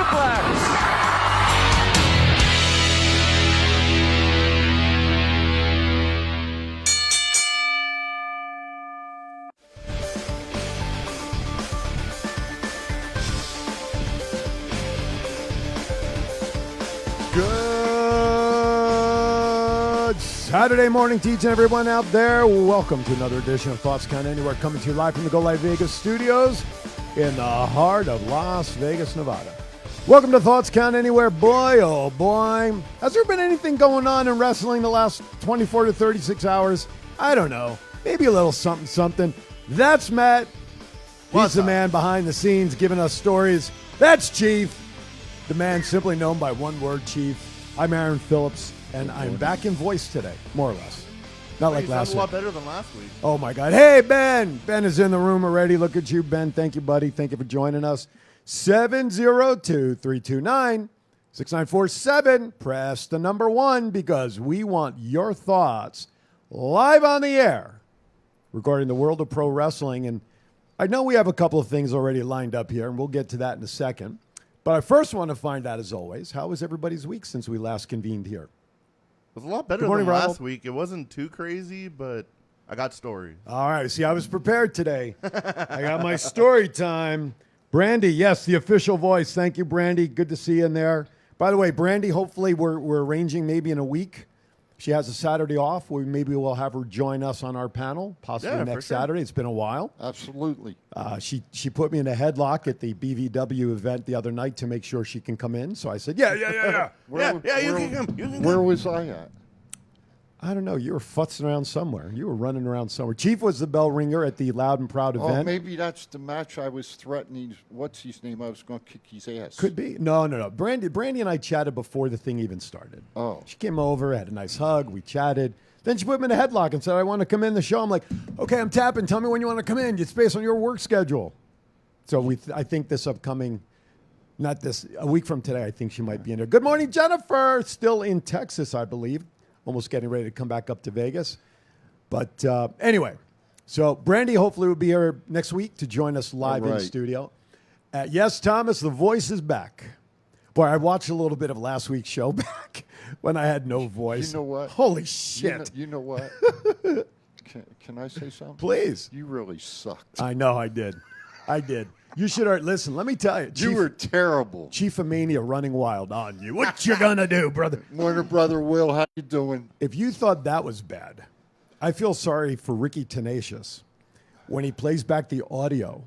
suplex. Good Saturday morning to each and everyone out there. Welcome to another edition of Thoughts Count Anywhere, coming to you live from the Go Live Vegas studios in the heart of Las Vegas, Nevada. Welcome to Thoughts Count Anywhere. Boy, oh boy. Has there been anything going on in wrestling the last 24 to 36 hours? I don't know. Maybe a little something, something. That's Matt. He's the man behind the scenes giving us stories. That's Chief. The man simply known by one word, Chief. I'm Aaron Phillips, and I'm back in voice today, more or less. Not like last week. A lot better than last week. Oh, my God. Hey, Ben. Ben is in the room already. Look at you, Ben. Thank you, buddy. Thank you for joining us. 702-329-6947. Press the number 1 because we want your thoughts live on the air regarding the world of pro wrestling. And I know we have a couple of things already lined up here, and we'll get to that in a second. But I first want to find out, as always, how was everybody's week since we last convened here? It was a lot better than last week. It wasn't too crazy, but I got stories. All right. See, I was prepared today. I got my story time. Brandy, yes, the official voice. Thank you, Brandy. Good to see you in there. By the way, Brandy, hopefully we're arranging maybe in a week. She has a Saturday off. Maybe we'll have her join us on our panel, possibly next Saturday. It's been a while. Absolutely. She put me in a headlock at the BVW event the other night to make sure she can come in. So I said, yeah. You can come. Where was I at? I don't know. You were futzing around somewhere. You were running around somewhere. Chief was the bell ringer at the Loud and Proud event. Oh, maybe that's the match I was threatening. What's his name? I was going to kick his ass. Could be. No. Brandy and I chatted before the thing even started. Oh. She came over, had a nice hug. We chatted. Then she put me in a headlock and said, I want to come in the show. I'm like, okay, I'm tapping. Tell me when you want to come in. It's based on your work schedule. So I think this upcoming, a week from today, I think she might be in there. Good morning, Jennifer. Still in Texas, I believe. Almost getting ready to come back up to Vegas. But anyway, so Brandy hopefully will be here next week to join us live in studio. Yes, Thomas, the voice is back. Boy, I watched a little bit of last week's show back when I had no voice. You know what? Holy shit. You know what? Can I say something? Please. You really sucked. I know I did. You should listen, let me tell you. You were terrible. Chief of Mania running wild on you. What you gonna do, brother? Morning, Brother Will. How you doing? If you thought that was bad, I feel sorry for Ricky Tenacious when he plays back the audio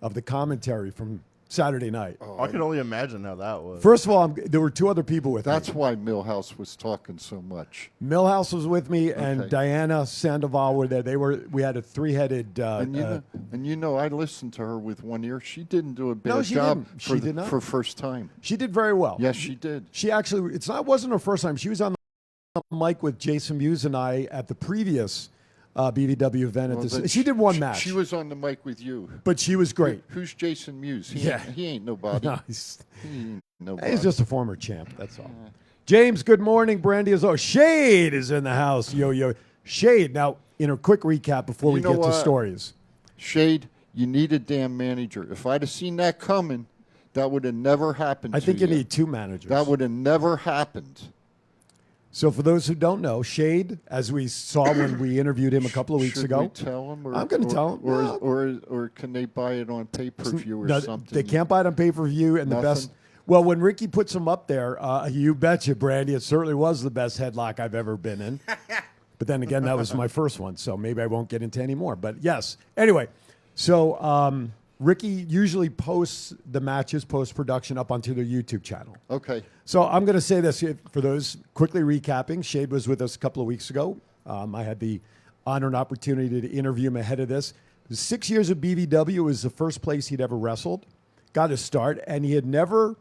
of the commentary from Saturday night. Oh, I can only imagine how that was. First of all, there were 2 other people with me. That's why Millhouse was talking so much. Millhouse was with me, and Diana Sandoval were there. We had a 3-headed. And I listened to her with one ear. She didn't do a bad job for first time. She did very well. Yes, she did. She actually, wasn't her first time. She was on the mic with Jason Mewes and I at the previous BVW event. She did one match. She was on the mic with you. But she was great. Who's Jason Mewes? He ain't nobody. No, he ain't nobody. He's just a former champ, that's all. James, good morning. Brandy is Shade is in the house. Yo. Shade, now, in a quick recap before we get to stories. Shade, you need a damn manager. If I'd have seen that coming, that would have never happened I think you need 2 managers. That would have never happened. So for those who don't know, Shade, as we saw when we interviewed him a couple of weeks ago. Should we tell him? I'm going to tell him. Or can they buy it on pay-per-view or something? They can't buy it on pay-per-view. And the best, well, when Ricky puts him up there, you betcha, Brandy, it certainly was the best headlock I've ever been in. But then again, that was my first one, so maybe I won't get into any more. But yes. Anyway, so Ricky usually posts the matches post-production up onto their YouTube channel. Okay. So I'm going to say this for those quickly recapping. Shade was with us a couple of weeks ago. I had the honor and opportunity to interview him ahead of this. 6 years of BVW was the first place he'd ever wrestled. Got his start, and he had never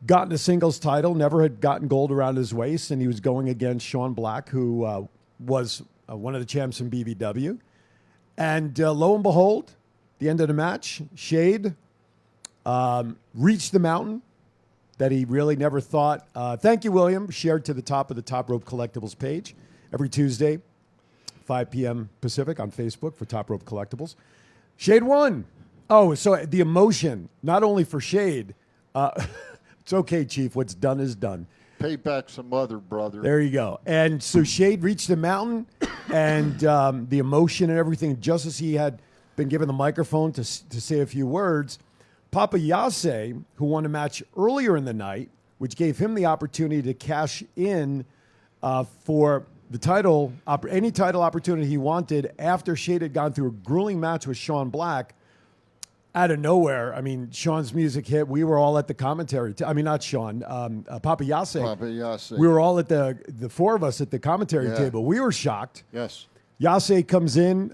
gotten a singles title, never had gotten gold around his waist, and he was going against Sean Black, who was one of the champs in BVW. And lo and behold, the end of the match, Shade reached the mountain that he really never thought. Thank you, William. Shared to the top of the Top Rope Collectibles page every Tuesday, 5 p.m. Pacific on Facebook for Top Rope Collectibles. Shade won. Oh, so the emotion, not only for Shade, It's okay, Chief. What's done is done. Pay back some other brother. There you go. And so Shade reached the mountain, and the emotion and everything, just as he had been given the microphone to say a few words, Papa Yase, who won a match earlier in the night, which gave him the opportunity to cash in for the title, any title opportunity he wanted after Shade had gone through a grueling match with Sean Black. Out of nowhere, I mean, Sean's music hit. We were all at the commentary. Not Sean, Papa Yase. Papa Yase. We were all at the four of us at the commentary table. We were shocked. Yes. Yase comes in.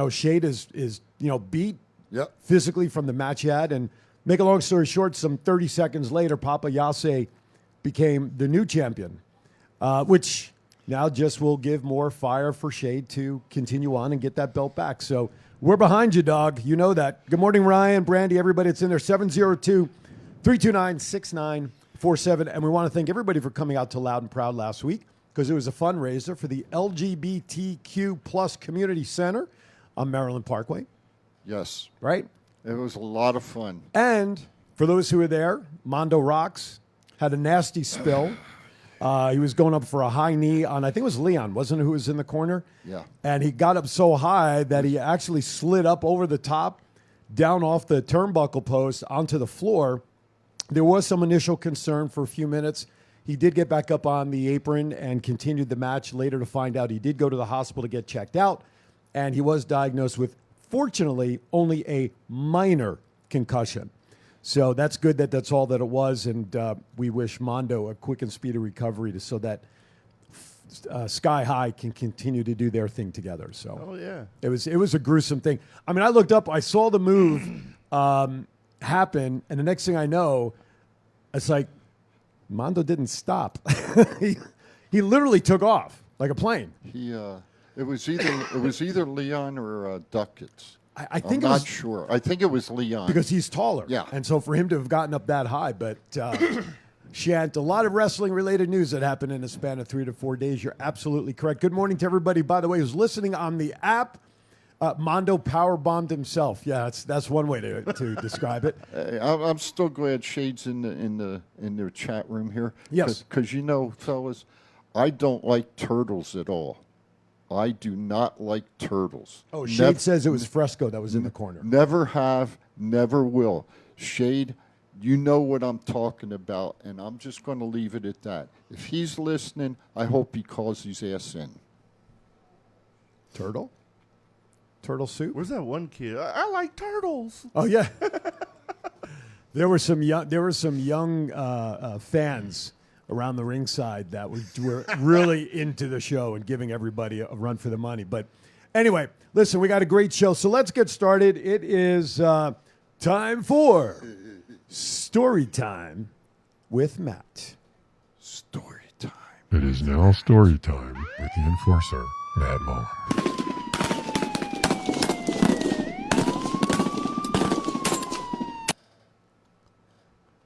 Shade is beat physically from the match he had. And make a long story short, some 30 seconds later, Papa Yase became the new champion, which now just will give more fire for Shade to continue on and get that belt back. So we're behind you, dog. You know that. Good morning, Ryan, Brandy, everybody that's in there. 702-329-6947. And we want to thank everybody for coming out to Loud and Proud last week because it was a fundraiser for the LGBTQ plus Community Center on Maryland Parkway. Yes. Right? It was a lot of fun. And for those who were there, Mondo Rocks had a nasty spill. He was going up for a high knee on, I think it was Leon, wasn't it, who was in the corner? Yeah. And he got up so high that he actually slid up over the top, down off the turnbuckle post onto the floor. There was some initial concern for a few minutes. He did get back up on the apron and continued the match, later to find out he did go to the hospital to get checked out, and he was diagnosed with, fortunately, only a minor concussion. So that's good that that's all that it was, and we wish Mondo a quick and speedy recovery so that Sky High can continue to do their thing together. So it was a gruesome thing. I mean, I looked up, I saw the move happen, and the next thing I know, it's like Mondo didn't stop. he literally took off like a plane. It was either Leon or Ducats. I think I'm not sure. I think it was Leon. Because he's taller. Yeah. And so for him to have gotten up that high, but Shant, a lot of wrestling-related news that happened in a span of 3 to 4 days. You're absolutely correct. Good morning to everybody, by the way, who's listening on the app. Mondo powerbombed himself. Yeah, that's one way to describe it. I'm still glad Shade's in the chat room here. Yes. Because fellas, I don't like turtles at all. I do not like turtles. Oh, Shade says it was Fresco that was in the corner. Never have, never will. Shade, you know what I'm talking about, and I'm just going to leave it at that. If he's listening, I hope he calls his ass in. Turtle soup? Where's that one kid? I like turtles. Oh, yeah. There were some young fans around the ringside that were really into the show and giving everybody a run for the money. But anyway, listen, we got a great show. So let's get started. It is time for Story Time with Matt. Story Time. It is now story time with the enforcer, Matt Mullen.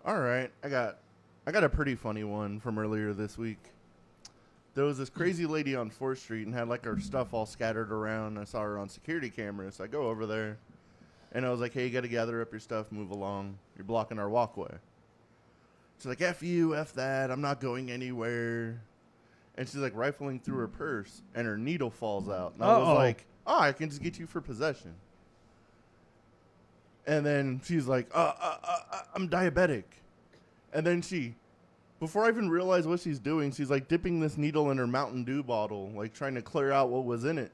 All right, I got a pretty funny one from earlier this week. There was this crazy lady on 4th Street and had like her stuff all scattered around. I saw her on security cameras. So I go over there and I was like, hey, you got to gather up your stuff, move along. You're blocking our walkway. She's like, F you, F that. I'm not going anywhere. And she's like rifling through her purse and her needle falls out. And I was like, I can just get you for possession. And then she's like, I'm diabetic. And then before I even realized what she's doing, she's like dipping this needle in her Mountain Dew bottle, like trying to clear out what was in it.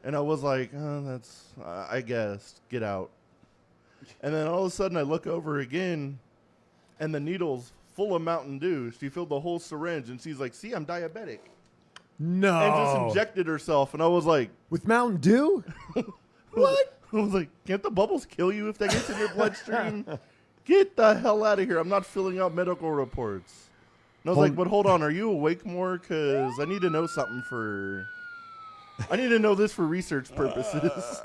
And I was like, that's, I guess, get out. And then all of a sudden I look over again and the needle's full of Mountain Dew. She filled the whole syringe and she's like, see, I'm diabetic. No. And just injected herself. And I was like, with Mountain Dew? What? I was like, can't the bubbles kill you if that gets in your bloodstream? Get the hell out of here. I'm not filling out medical reports. And I was like, but hold on. Are you awake more? Because I need to know something I need to know this for research purposes.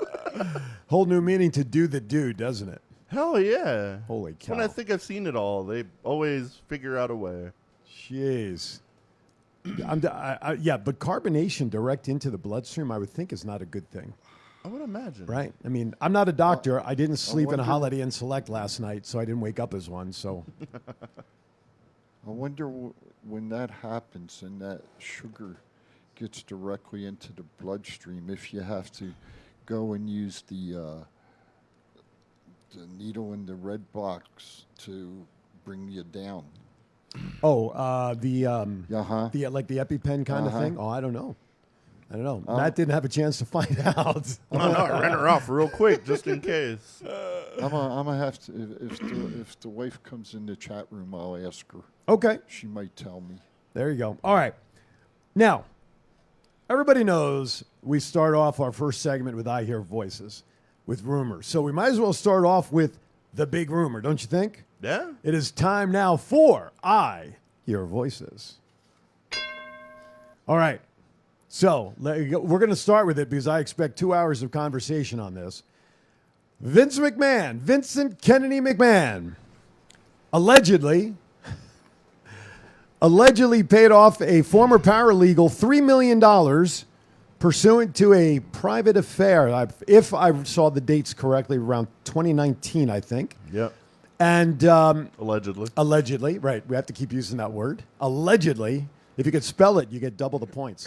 Whole new meaning to do the do, doesn't it? Hell yeah. Holy cow. When I think I've seen it all, they always figure out a way. Jeez. Yeah, but carbonation direct into the bloodstream, I would think, is not a good thing. I would imagine. Right? I mean, I'm not a doctor. I didn't sleep in a Holiday Inn Select last night, so I didn't wake up as one. So I wonder when that happens and that sugar gets directly into the bloodstream, if you have to go and use the needle in the red box to bring you down. the like the EpiPen kind of Uh-huh. thing. Oh, I don't know. Matt didn't have a chance to find out. Oh, no, I ran her off real quick just in case. I'm gonna have to if the wife comes in the chat room, I'll ask her. Okay. She might tell me. There you go. All right. Now, everybody knows we start off our first segment with I Hear Voices, with rumors. So we might as well start off with the big rumor, don't you think? Yeah. It is time now for I Hear Voices. All right. So we're going to start with it because I expect 2 hours of conversation on this. Vince McMahon, Vincent Kennedy McMahon, allegedly paid off a former paralegal $3 million pursuant to a private affair. If I saw the dates correctly, around 2019, I think. Yep. And Allegedly, right? We have to keep using that word. Allegedly, if you could spell it, you get double the points.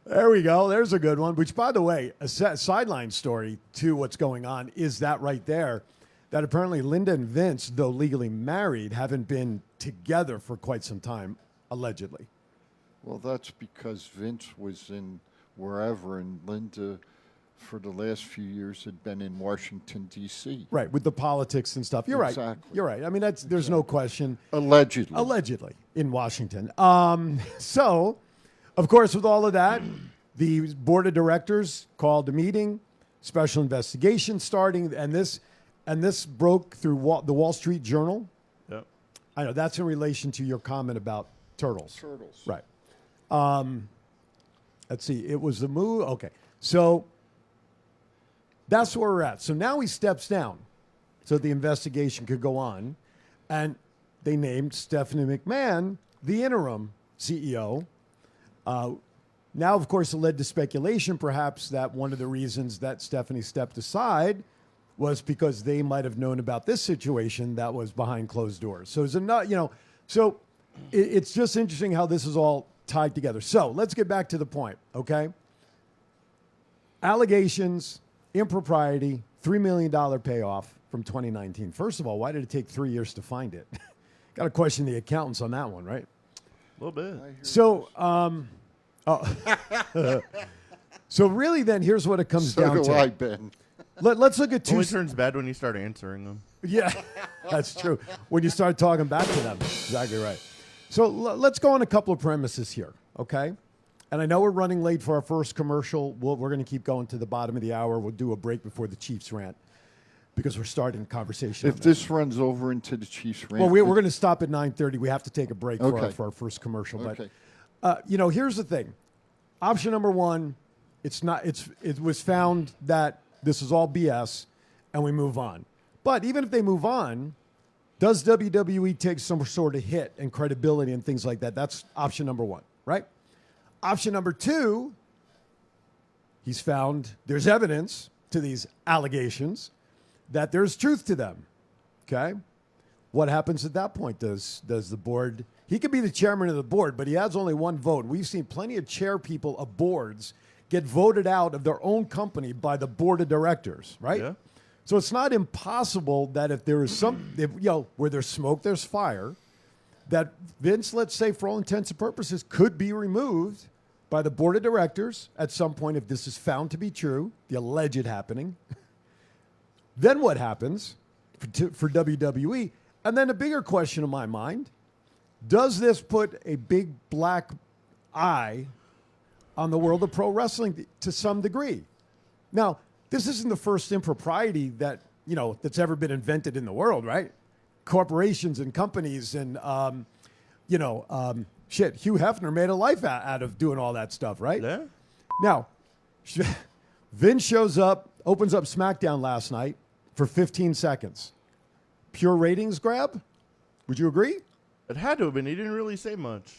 There we go. There's a good one. Which, by the way, a sideline story to what's going on is that right there. That apparently Linda and Vince, though legally married, haven't been together for quite some time, allegedly. Well, that's because Vince was in wherever, and Linda, for the last few years, had been in Washington, D.C. Right, with the politics and stuff. You're right. Exactly. You're right. I mean, there's no question. Allegedly in Washington. So, of course, with all of that, the board of directors called a meeting, special investigation starting, and this broke through the Wall Street Journal. Yep. I know that's in relation to your comment about turtles. Right. Let's see. It was the move. Okay. So that's where we're at. So now he steps down so the investigation could go on. And they named Stephanie McMahon the interim CEO. Now, of course, it led to speculation, perhaps, that one of the reasons that Stephanie stepped aside was because they might have known about this situation that was behind closed doors. So it's just interesting how this is all tied together. So let's get back to the point, okay? Allegations, impropriety, $3 million payoff from 2019. First of all, why did it take 3 years to find it? Got to question the accountants on that one, right? A little bit. So, so really then, here's what it comes down to. I, Ben. Let's look at It only turns bad when you start answering them. Yeah, that's true. When you start talking back to them. Exactly right. So let's go on a couple of premises here, okay? And I know we're running late for our first commercial. We're going to keep going to the bottom of the hour. We'll do a break before the Chiefs rant because we're starting conversation. If this runs over into the Chiefs rant. Well, we're going to stop at 9:30. We have to take a break for our first commercial. Okay. But, here's the thing. Option number one, it was found that this is all BS and we move on. But even if they move on, does WWE take some sort of hit and credibility and things like that? That's option number one, right? Option number two, he's found there's evidence to these allegations that there's truth to them, okay? What happens at that point? Does the board, he could be the chairman of the board, but he has only one vote. We've seen plenty of chair people of boards get voted out of their own company by the board of directors, right? Yeah. So it's not impossible that if there is where there's smoke, there's fire, that Vince, let's say for all intents and purposes, could be removed by the board of directors at some point if this is found to be true, the alleged happening. Then what happens for WWE? And then a bigger question in my mind, does this put a big black eye on the world of pro wrestling to some degree? Now, this isn't the first impropriety that, that's ever been invented in the world, right? Corporations and companies and, Hugh Hefner made a life out of doing all that stuff, right? Yeah. Now, Vince shows up, opens up SmackDown last night for 15 seconds. Pure ratings grab? Would you agree? It had to have been. He didn't really say much.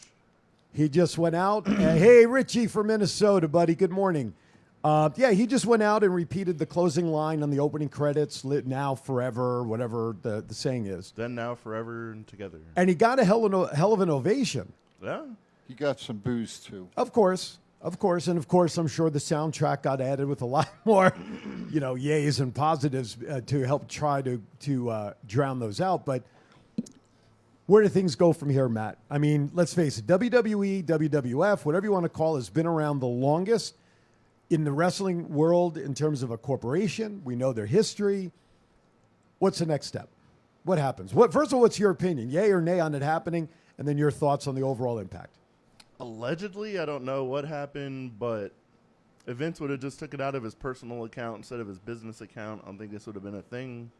He just went out. Hey, Richie from Minnesota, buddy. Good morning. He just went out and repeated the closing line on the opening credits, lit now, forever, whatever the saying is. Then, now, forever, and together. And he got a hell of an ovation. Yeah. He got some booze, too. Of course. And of course, I'm sure the soundtrack got added with a lot more, yays and positives to help try to drown those out. But where do things go from here, Matt? I mean, let's face it, WWE, WWF, whatever you want to call it, has been around the longest in the wrestling world in terms of a corporation. We know their history. What's the next step? What happens? First of all, what's your opinion? Yay or nay on it happening? And then your thoughts on the overall impact. Allegedly, I don't know what happened, but if Vince would have just took it out of his personal account instead of his business account, I don't think this would have been a thing.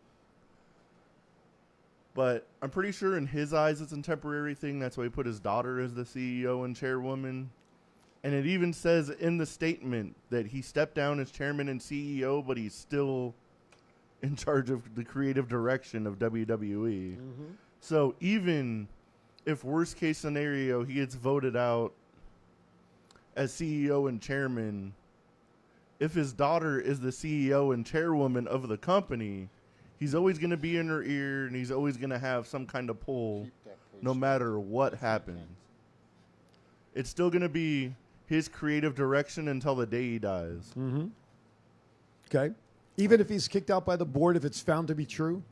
But I'm pretty sure in his eyes it's a temporary thing. That's why he put his daughter as the CEO and chairwoman. And it even says in the statement that he stepped down as chairman and CEO, but he's still in charge of the creative direction of WWE. Mm-hmm. So even if worst case scenario, he gets voted out as CEO and chairman, if his daughter is the CEO and chairwoman of the company, he's always going to be in her ear, and he's always going to have some kind of pull no matter what happens. It's still going to be his creative direction until the day he dies. Mm-hmm. Okay. Even if he's kicked out by the board, if it's found to be true?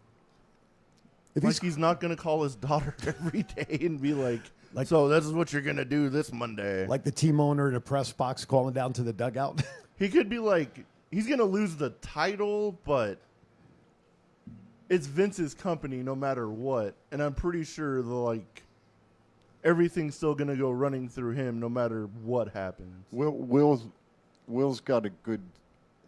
If he's not going to call his daughter every day and be like, so this is what you're going to do this Monday. Like the team owner in a press box calling down to the dugout? He could be like, he's going to lose the title, but it's Vince's company no matter what. And I'm pretty sure everything's still going to go running through him no matter what happens. Will's got a good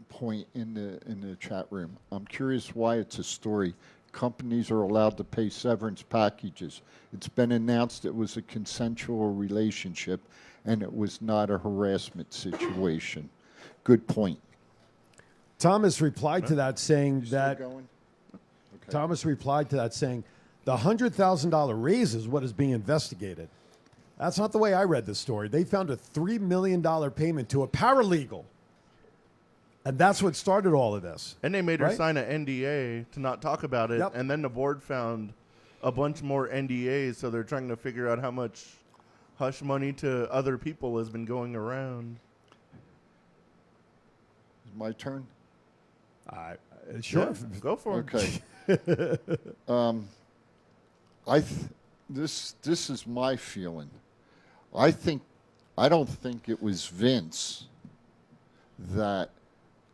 point in the chat room. I'm curious why it's a story. Companies are allowed to pay severance packages. It's been announced it was a consensual relationship and it was not a harassment situation. Good point. Thomas replied to that saying that Okay. Thomas replied to that saying the $100,000 raise is what is being investigated. That's not the way I read the story. They found a $3 million payment to a paralegal. And that's what started all of this. And they made her sign an NDA to not talk about it. Yep. And then the board found a bunch more NDAs, so they're trying to figure out how much hush money to other people has been going around. Is my turn? Sure. Yeah, go for it. Okay. This is my feeling. I don't think it was Vince that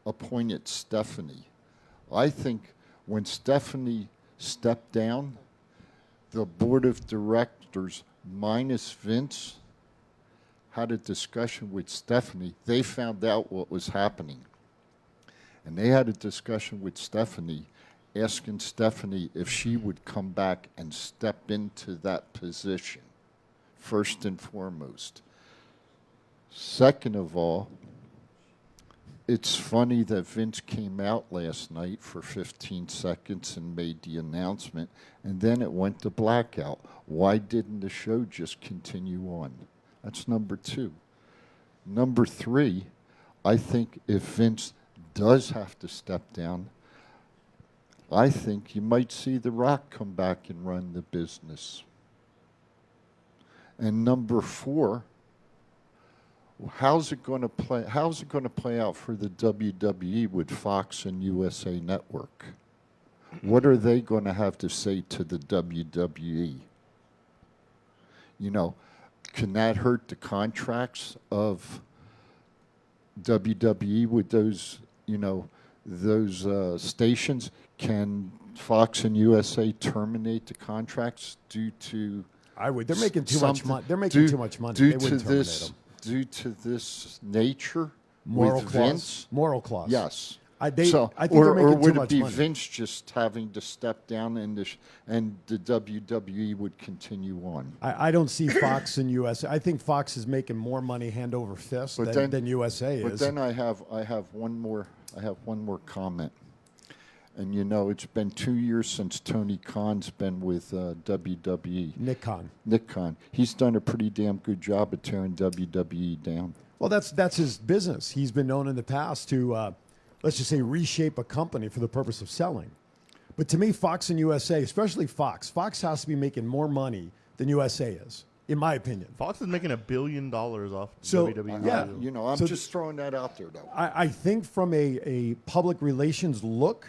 appointed Stephanie. I think when Stephanie stepped down, the board of directors minus Vince had a discussion with Stephanie. They found out what was happening. And they had a discussion with Stephanie, asking Stephanie if she would come back and step into that position, first and foremost. Second of all, it's funny that Vince came out last night for 15 seconds and made the announcement, and then it went to blackout. Why didn't the show just continue on? That's number two. Number three, I think if Vince does have to step down, I think you might see The Rock come back and run the business. And number four, how's it going to play out for the WWE with Fox and USA Network? What are they going to have to say to the WWE? Can that hurt the contracts of WWE with those stations? Can Fox and USA terminate the contracts due to? I would. They're making too much money. They're making too much money. They wouldn't terminate them. Due to this nature, moral with clause. Vince? Moral clause. Yes. I think they're making too much money. Or would it be Vince just having to step down and the WWE would continue on? I don't see Fox and USA. I think Fox is making more money hand over fist than USA is. But then I have one more comment. And, you know, it's been 2 years since Tony Khan's been with WWE. Nick Khan. Nick Khan. He's done a pretty damn good job of tearing WWE down. Well, that's his business. He's been known in the past to, let's just say, reshape a company for the purpose of selling. But to me, Fox and USA, especially Fox has to be making more money than USA is, in my opinion. Fox is making $1 billion off So, WWE. yeah. You know, I'm just throwing that out there, though. I think from a public relations look,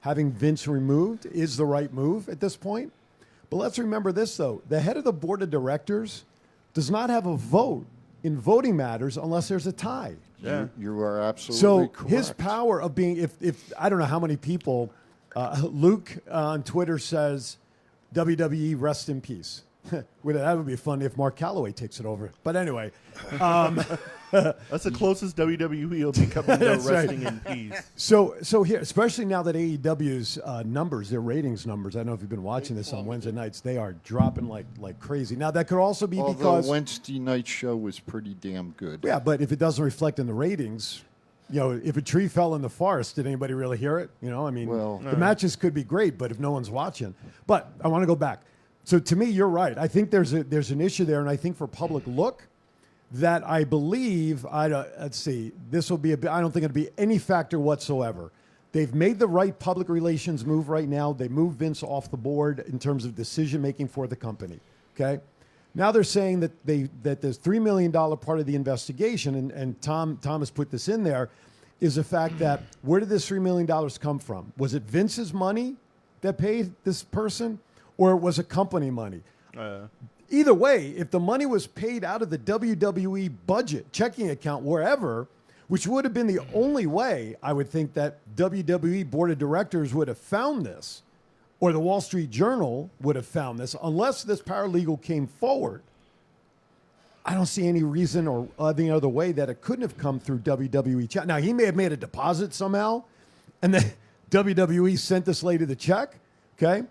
having Vince removed is the right move at this point. But let's remember this, though. The head of the board of directors does not have a vote in voting matters unless there's a tie. Yeah. You are absolutely So correct. his power of being, if I don't know how many people, Luke on Twitter says, WWE rest in peace. That would be fun if Mark Calloway takes it over. But anyway. That's the closest WWE will be coming to That's right. resting in peace. So here, especially now that AEW's numbers, their ratings numbers, I don't know if you've been watching this on Wednesday nights, they are dropping like crazy. Now, that could also be Although because... Wednesday night show was pretty damn good. Yeah, but if it doesn't reflect in the ratings, you know, if a tree fell in the forest, did anybody really hear it? You know, I mean, Well, the matches could be great, but if no one's watching. But I want to go back. So to me, you're right. I think there's an issue there, and I think for public look, that I believe, let's see, this will be I don't think it'll be any factor whatsoever. They've made the right public relations move right now. They moved Vince off the board in terms of decision-making for the company, okay? Now they're saying that this $3 million part of the investigation, and Tom has put this in there, is the fact that where did this $3 million come from? Was it Vince's money that paid this person, or was it company money? Either way, if the money was paid out of the WWE budget, checking account, wherever, which would have been the only way, I would think, that WWE board of directors would have found this, or the Wall Street Journal would have found this, unless this paralegal came forward. I don't see any reason or any other way that it couldn't have come through WWE check. Now, he may have made a deposit somehow, and then WWE sent this lady the check, okay?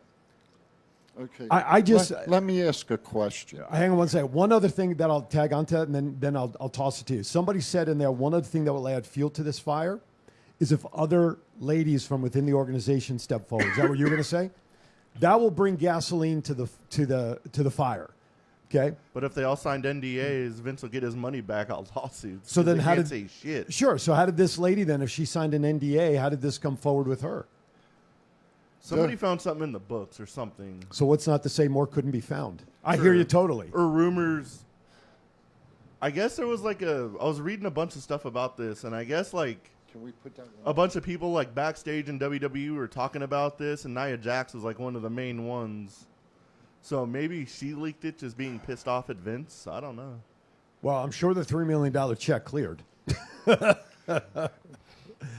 Okay. I just... Let me ask a question. Hang on one second. One other thing that I'll tag onto it, and then I'll toss it to you. Somebody said in there, one other thing that will add fuel to this fire is if other ladies from within the organization step forward. Is that what you were going to say? That will bring gasoline to the fire. Okay. But if they all signed NDAs, Vince will get his money back on lawsuits. So then they how can't did say shit? Sure. So how did this lady then, if she signed an NDA, how did this come forward with her? Somebody found something in the books or something. So what's not to say more couldn't be found? I hear you totally. Or rumors. I guess there was I was reading a bunch of stuff about this, and I guess Can we put that a bunch of people backstage in WWE were talking about this, and Nia Jax was one of the main ones. So maybe she leaked it just being pissed off at Vince. I don't know. Well, I'm sure the $3 million check cleared.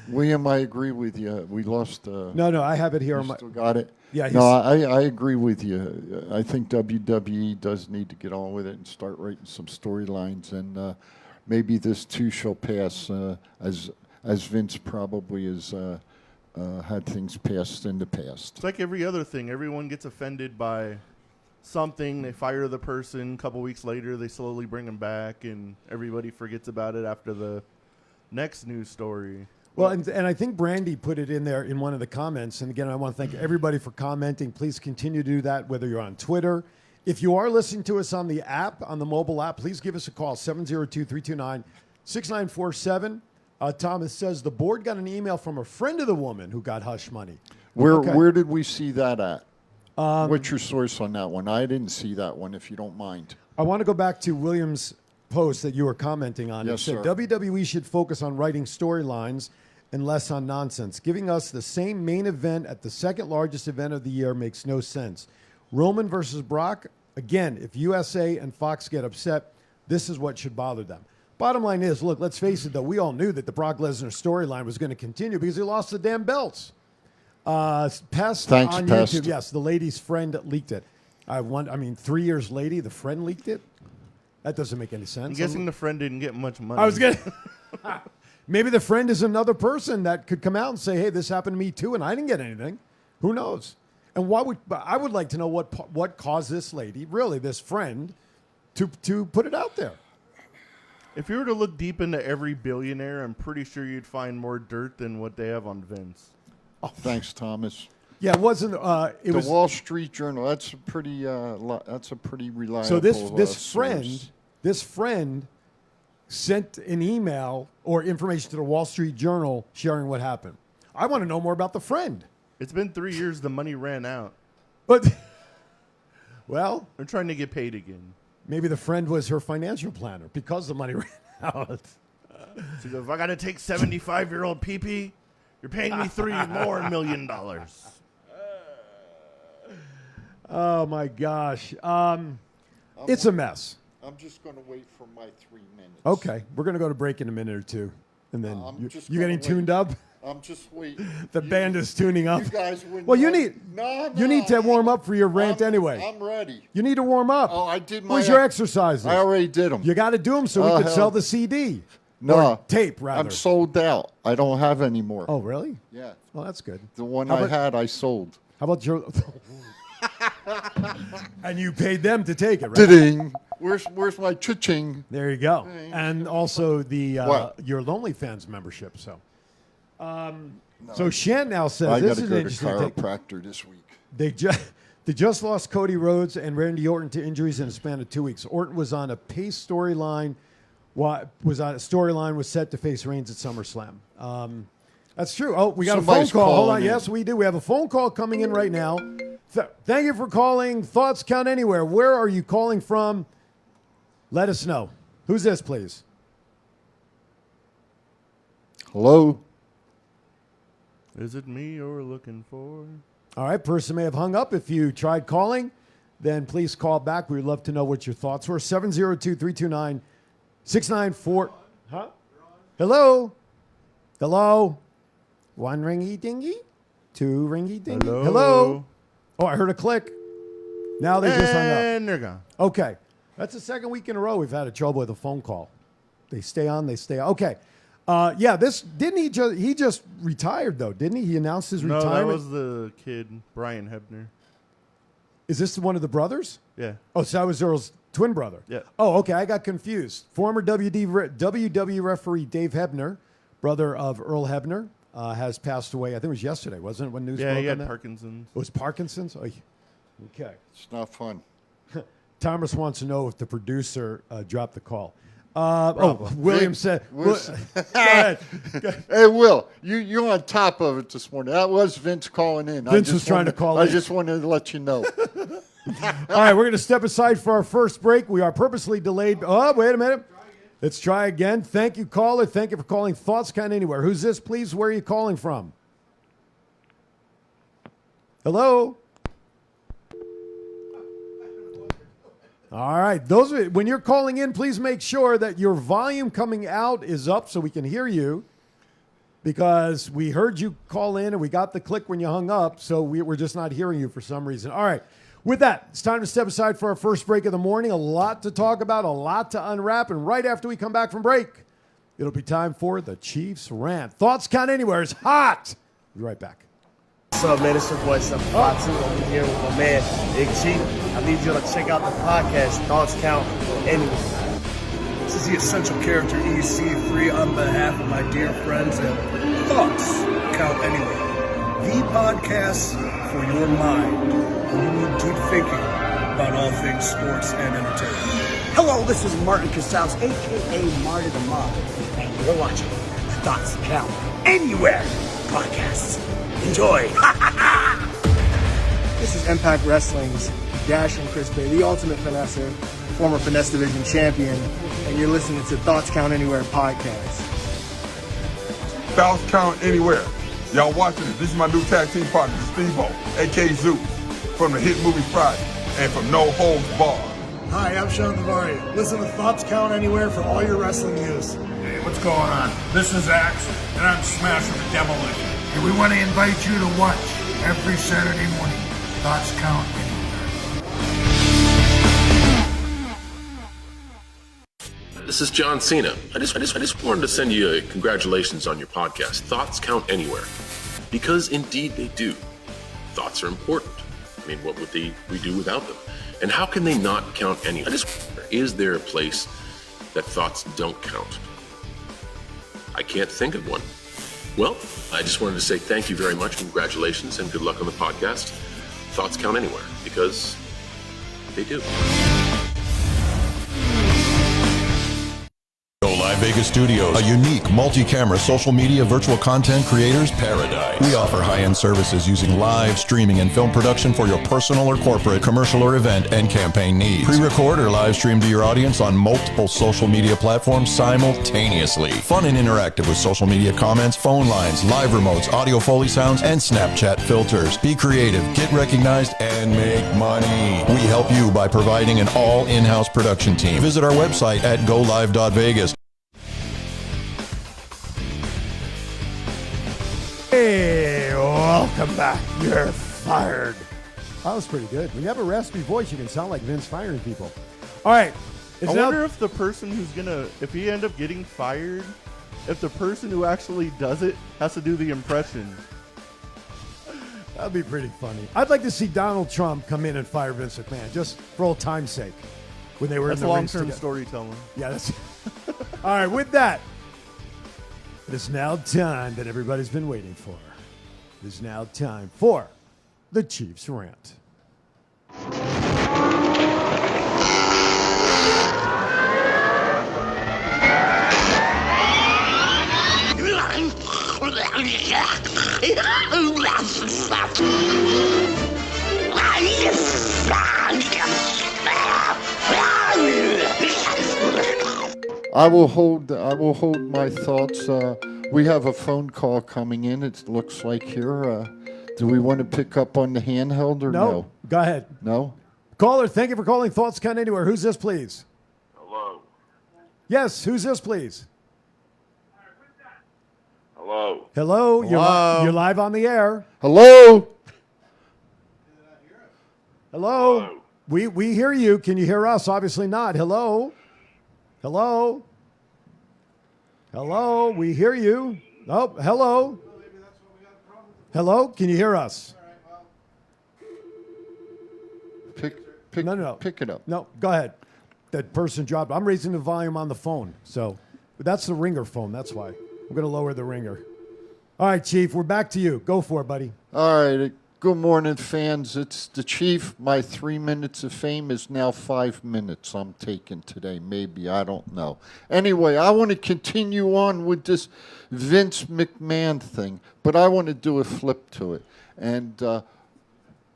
William, I agree with you. We lost. No, I have it here. Still got it. Yeah. No, I agree with you. I think WWE does need to get on with it and start writing some storylines, and maybe this too shall pass, as Vince probably has had things passed in the past. It's like every other thing. Everyone gets offended by something. They fire the person. A couple weeks later, they slowly bring them back, and everybody forgets about it after the next news story. Well, and I think Brandy put it in there in one of the comments. And again, I want to thank everybody for commenting. Please continue to do that, whether you're on Twitter. If you are listening to us on the app, on the mobile app, please give us a call, 702-329-6947. Thomas says the board got an email from a friend of the woman who got hush money. Where did we see that at? What's your source on that one? I didn't see that one, if you don't mind. I want to go back to William's post that you were commenting on. Yes, it said sir. WWE should focus on writing storylines and less on nonsense. Giving us the same main event at the second largest event of the year makes no sense. Roman versus Brock, again, if USA and Fox get upset, this is what should bother them. Bottom line is, look, let's face it, though, we all knew that the Brock Lesnar storyline was going to continue because he lost the damn belts. Pest Thanks, on Pest. YouTube. Yes, the lady's friend leaked it. 3 years later, the friend leaked it? That doesn't make any sense. I'm guessing the friend didn't get much money. I was going to... Maybe the friend is another person that could come out and say, hey, this happened to me too, and I didn't get anything. Who knows? And I would like to know what caused this lady, really, this friend, to put it out there. If you were to look deep into every billionaire, I'm pretty sure you'd find more dirt than what they have on Vince. Thanks, Thomas. Yeah, it wasn't. It was the Wall Street Journal. That's a pretty reliable. so. This source. friend sent an email or information to the Wall Street Journal sharing what happened. I want to know more about the friend. It's been 3 years. The money ran out. But well, They're trying to get paid again. maybe the friend was her financial planner because the money ran out. She goes, if I got to take 75-year-old PP, you're paying me $3 million more. Oh my gosh, it's a mess. I'm just going to wait for my 3 minutes. Okay, we're gonna go to break in a minute or two, and then I'm just you getting gonna tuned wait. up? I'm just waiting. The band is tuning up. You guys wouldn't Well, you know- need No, you need to warm up for your rant I'm- anyway. I'm ready. You need to warm up. Oh, I did my. Where's your exercises? I already did them. You got to do them so we Oh, can hell. sell the CD. No. Or tape, rather. I'm sold out. I don't have any more. Oh, really? Yeah. Well, that's good. The one How I about- had, I sold. How about your... And you paid them to take it, right? Ding. Where's my cha-ching? There you go. Thanks. And also the What? your LonelyFans membership. So, so Shant now says I this got to is go to interesting. Take. chiropractor this week. They just lost Cody Rhodes and Randy Orton to injuries in a span of 2 weeks. Orton was on a pace storyline. Was set to face Reigns at SummerSlam. That's true. Oh, we got Somebody's a phone call. Hold on. calling in. Yes, we do. We have a phone call coming in right now. Thank you for calling. Thoughts count anywhere. Where are you calling from? Let us know. Who's this, please? Hello? Is it me you're looking for? All right. Person may have hung up. If you tried calling, then please call back. We'd love to know what your thoughts were. 702-329-694. Huh? Hello? Hello? One ringy dingy? Two ringy dingy? Hello? Oh, I heard a click. Now they just hung up. And they're gone. Okay. That's the second week in a row we've had a trouble with a phone call. They stay on, they stay on. Okay. Yeah, he just retired though, didn't he? He announced his No, retirement. that was the kid, Brian Hebner. Is this one of the brothers? Yeah. Oh, so that was Earl's twin brother. Yeah. Oh, okay. I got confused. Former WWE referee Dave Hebner, brother of Earl Hebner, has passed away. I think it was yesterday, wasn't it? When news Yeah, broke he on had that? Parkinson's. It was Parkinson's? Oh, okay. It's not fun. Thomas wants to know if the producer dropped the call. William said. Go ahead. Hey, Will, you're on top of it this morning. That was Vince calling in. Vince was trying to call I in. just wanted to let you know. All right, we're going to step aside for our first break. We are purposely delayed. Oh, wait a minute. Let's try again. Thank you, caller. Thank you for calling Thoughts Count Anywhere. Who's this, please? Where are you calling from? Hello? All right. When you're calling in, please make sure that your volume coming out is up so we can hear you, because we heard you call in and we got the click when you hung up, so we're just not hearing you for some reason. All right. With that, it's time to step aside for our first break of the morning. A lot to talk about, a lot to unwrap, and right after we come back from break, it'll be time for the Chiefs Rant. Thoughts Count Anywhere is hot. Be right back. What's up, man? It's your boy, Fatu. I'm here with my man, Big G. I need you to check out the podcast, Thoughts Count Anywhere. This is the essential character EC3 on behalf of my dear friends at Thoughts Count Anywhere. The podcast for your mind when you need deep thinking about all things sports and entertainment. Hello, this is Martin Casals, a.k.a. Marty the Mob, and you're watching the Thoughts Count Anywhere podcast. Enjoy. This is Impact Wrestling's Dash and Chris Bay, the ultimate finesser, former Finesse Division champion, and you're listening to Thoughts Count Anywhere podcast. Thoughts Count Anywhere. Y'all watching it. This is my new tag team partner, Steve-O, a.k.a. Zeus, from the hit movie Friday, and from No Holds Barred. Hi, I'm Sean Davari. Listen to Thoughts Count Anywhere for all your wrestling news. Hey, what's going on? This is Axe, and I'm Smasher the Demolition. And we want to invite you to watch every Saturday morning, Thoughts Count Anywhere. This is John Cena. I just wanted to send you a congratulations on your podcast, Thoughts Count Anywhere, because indeed they do. Thoughts are important. I mean, what would we do without them? And how can they not count anywhere? Is there a place that thoughts don't count? I can't think of one. Well, I just wanted to say thank you very much, congratulations, and good luck on the podcast. Thoughts count anywhere, because they do. Go Live Vegas Studios, a unique multi-camera social media virtual content creators paradise. We offer high-end services using live streaming and film production for your personal or corporate, commercial or event and campaign needs. Pre-record or live stream to your audience on multiple social media platforms simultaneously. Fun and interactive with social media comments, phone lines, live remotes, audio Foley sounds, and Snapchat filters. Be creative, get recognized, and make money. We help you by providing an all in-house production team. Visit our website at golive.vegas. Hey, welcome back. You're fired. That was pretty good. When you have a raspy voice, you can sound like Vince firing people. All right. I wonder if the person if he end up getting fired, if the person who actually does it has to do the impression. That'd be pretty funny. I'd like to see Donald Trump come in and fire Vince McMahon, just for old time's sake. When they were That's in the rings long-term together. storytelling. Yeah, that's. All right, with that, it is now time that everybody's been waiting for. It is now time for the Chiefs Rant. I will hold my thoughts. We have a phone call coming in. It looks like here. Do we want to pick up on the handheld or no? Go ahead. No. Caller, thank you for calling Thoughts Count Anywhere. Who's this, please? Hello. Yes, who's this, please? Hello. Hello. Hello. You're live on the air. Hello. Hello. We hear you. Can you hear us? Obviously not. Hello. Hello. Hello. We hear you. Oh, hello. Hello. Can you hear us? Pick it up. No, go ahead. That person dropped. I'm raising the volume on the phone. So, but that's the ringer phone. That's why. I'm going to lower the ringer. All right, Chief. We're back to you. Go for it, buddy. All right. Good morning, fans. It's the Chief. My 3 minutes of fame is now 5 minutes I'm taking today. Maybe. I don't know. Anyway, I want to continue on with this Vince McMahon thing, but I want to do a flip to it. And